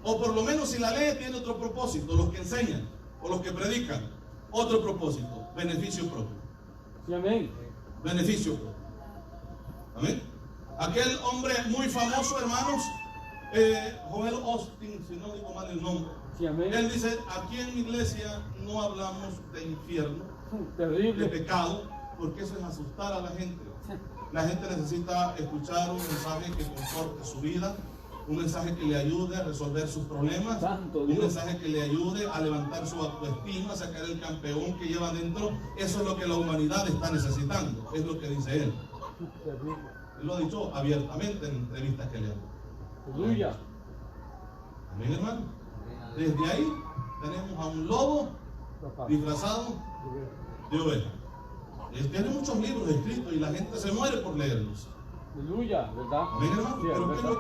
O por lo menos si la lee tiene otro propósito, los que enseñan o los que predican, otro propósito, beneficio propio. Sí, amén. Beneficio propio. Amén. Aquel hombre muy famoso, hermanos, Joel Austin, si no digo mal el nombre. Sí, amén. Él dice, aquí en mi iglesia no hablamos de infierno, de Terrible. pecado, porque eso es asustar a la gente. La gente necesita escuchar un mensaje que conforte su vida, un mensaje que le ayude a resolver sus problemas, Santo un Dios. mensaje que le ayude a levantar su autoestima, a sacar el campeón que lleva dentro. Eso es lo que la humanidad está necesitando, es lo que dice él. Terrible. Él lo ha dicho abiertamente en entrevistas que le han. Aleluya. Amén, hermano. Desde ahí tenemos a un lobo Papá. disfrazado de oveja. Él tiene muchos libros escritos y la gente se muere por leerlos. Aleluya, ¿verdad? Amén, hermano. Sí, Pero ¿verdad?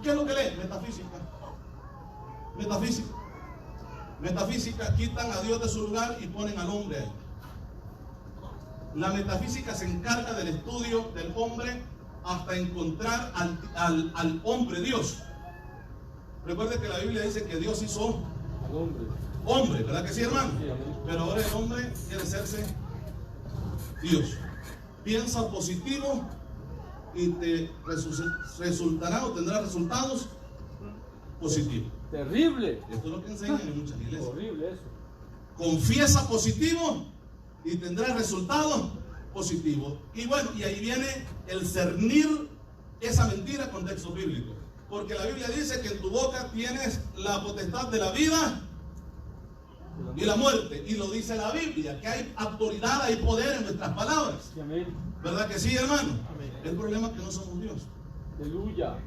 ¿qué es lo que lee? Metafísica. Metafísica. Metafísica, quitan a Dios de su lugar y ponen al hombre ahí. La metafísica se encarga del estudio del hombre hasta encontrar al hombre Dios. Recuerde que la Biblia dice que Dios hizo Al hombre. hombre, ¿verdad que sí, hermano? Sí, amén. Pero ahora el hombre quiere serse Dios. Piensa positivo y te resultará o tendrá resultados positivos. Terrible. Esto es lo que enseñan en muchas iglesias. Horrible eso. Confiesa positivo y tendrá resultados positivos. Y bueno, y ahí viene el cernir esa mentira con texto bíblico. Porque la Biblia dice que en tu boca tienes la potestad de la vida y la muerte. Y lo dice la Biblia, que hay autoridad, hay poder en nuestras palabras. Sí, amén. ¿Verdad que sí, hermano? Amén. El problema es que no somos Dios. Aleluya.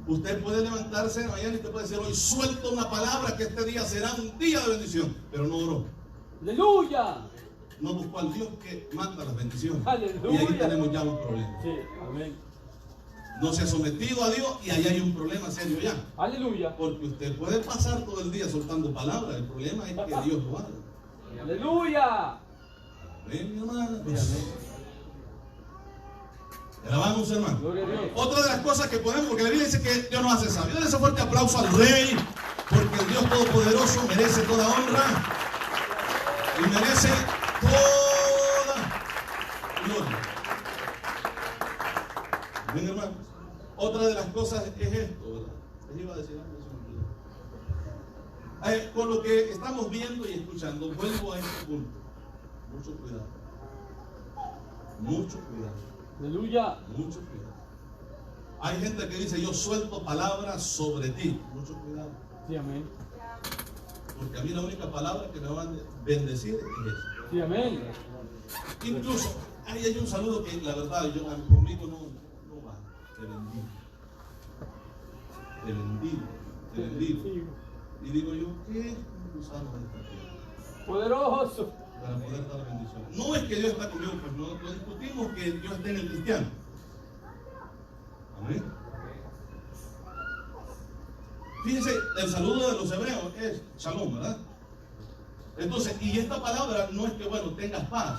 Usted puede levantarse mañana y usted puede decir, hoy suelto una palabra que este día será un día de bendición. Pero no oró. Aleluya. No buscó al Dios que manda las bendiciones. Aleluya. Y ahí tenemos ya un problema. Sí, amén. No se ha sometido a Dios y ahí hay un problema serio ya. Aleluya. Porque usted puede pasar todo el día soltando palabras. El problema es que Dios lo haga. Aleluya. Ven, mi hermano. Sí, amén. Alabamos, hermano. Gloria a Dios. Otra de las cosas que podemos, porque la Biblia dice que Dios nos hace sabios. Denle ese fuerte aplauso al Rey, porque el Dios Todopoderoso merece toda honra y merece toda gloria. Amén, hermanos. Otra de las cosas es esto, ¿verdad? Les iba a decir algo, se me olvidó. Con lo que estamos viendo y escuchando, vuelvo a este punto. Mucho cuidado. Mucho cuidado. Aleluya. Mucho cuidado. Hay gente que dice, yo suelto palabras sobre ti. Mucho cuidado. Sí, amén. Porque a mí la única palabra que me van a bendecir es eso. Sí, amén. Incluso, ahí hay un saludo que la verdad, conmigo no va. Te bendigo. Te bendigo. Te bendigo. Y digo yo, ¿qué usamos de esta tierra Poderoso. para poder dar bendición? No es que Dios está conmigo, pues no discutimos que Dios esté en el cristiano. Amén. Fíjense, el saludo de los hebreos es shalom, ¿verdad? Entonces, y esta palabra no es que, bueno, tengas paz,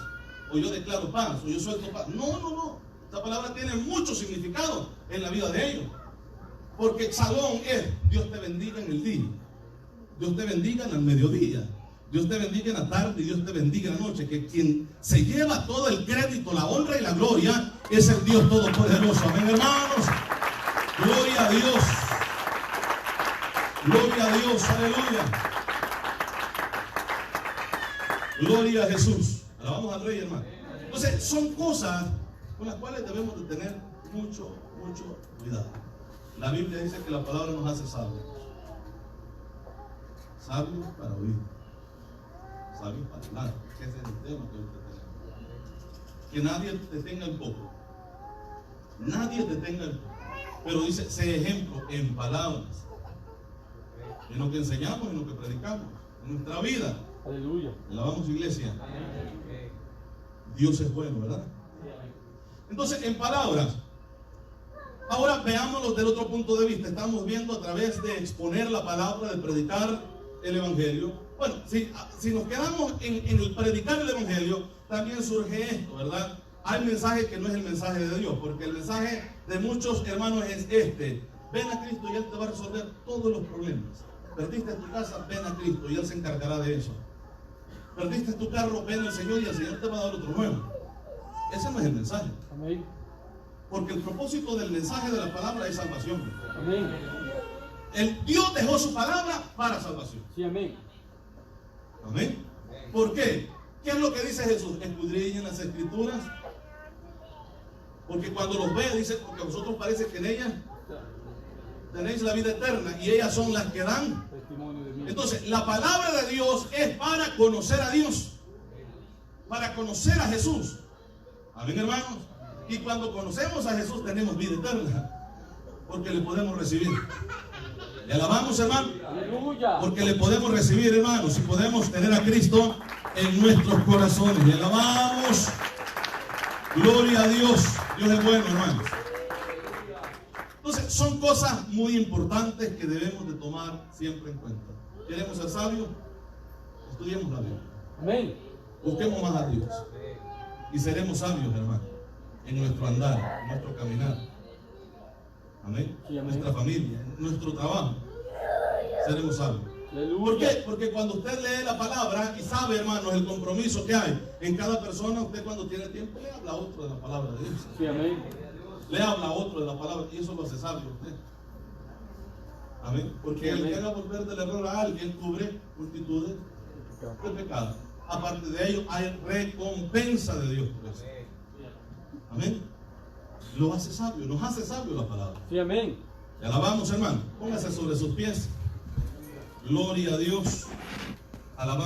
o yo declaro paz, o yo suelto paz. No. Esta palabra tiene mucho significado en la vida de ellos. Porque shalom es Dios te bendiga en el día, Dios te bendiga en el mediodía, Dios te bendiga en la tarde y Dios te bendiga en la noche. Que quien se lleva todo el crédito, la honra y la gloria es el Dios Todopoderoso. Amén, hermanos. Gloria a Dios. Gloria a Dios, aleluya. Gloria a Jesús. Alabamos al Rey, hermano. Entonces, son cosas con las cuales debemos de tener mucho cuidado. La Biblia dice que la palabra nos hace sabios. Sabios para oír. Sabios para hablar. Ese es el tema que hoy tenemos. Que nadie te tenga en poco. Nadie te tenga en poco. Pero dice, sé ejemplo en palabras. En lo que enseñamos, en lo que predicamos, en nuestra vida. Aleluya. Alabamos, iglesia. Dios es bueno, ¿verdad? Entonces, en palabras. Ahora veámoslo del otro punto de vista. Estamos viendo a través de exponer la palabra, de predicar el evangelio. Bueno, si nos quedamos en el predicar el evangelio, también surge esto, ¿verdad? Hay mensaje que no es el mensaje de Dios, porque el mensaje de muchos hermanos es este: ven a Cristo y Él te va a resolver todos los problemas. Perdiste tu casa, ven a Cristo y Él se encargará de eso. Perdiste tu carro, ven al Señor y el Señor te va a dar otro nuevo. Ese no es el mensaje. Amén. Porque el propósito del mensaje de la palabra es salvación. Amén. El Dios dejó su palabra para salvación. Sí, amén. Amén. ¿Por qué? ¿Qué es lo que dice Jesús? Escudriñen las escrituras. Porque cuando los ve, dice, porque a vosotros parece que en ellas tenéis la vida eterna y ellas son las que dan Testimonio de mí. Entonces, la palabra de Dios es para conocer a Dios, para conocer a Jesús. Amén, hermanos. Y cuando conocemos a Jesús tenemos vida eterna, porque le podemos recibir. Le alabamos, hermano. Aleluya. Porque le podemos recibir, hermanos, y podemos tener a Cristo en nuestros corazones. Le alabamos. Gloria a Dios. Dios es bueno, hermanos. Entonces, son cosas muy importantes que debemos de tomar siempre en cuenta. ¿Queremos ser sabios? Estudiemos la Biblia. Amén. Busquemos más a Dios. Y seremos sabios, hermano, en nuestro andar, en nuestro caminar. Amén. Sí, amén. Nuestra familia, en nuestro trabajo. Seremos sabios. Aleluya. ¿Por qué? Porque cuando usted lee la palabra y sabe, hermanos, el compromiso que hay en cada persona, usted cuando tiene tiempo le habla a otro de la palabra de Dios. Sí, amén. Le habla a otro de la palabra y eso lo hace sabio usted. Amén. Porque el que haga volver del error a alguien cubre multitudes de pecados. Aparte de ello, hay recompensa de Dios por eso. Amén. Lo hace sabio, nos hace sabio la palabra. Sí, amén. Le alabamos, hermano. Póngase sobre sus pies. Gloria a Dios. Alabamos.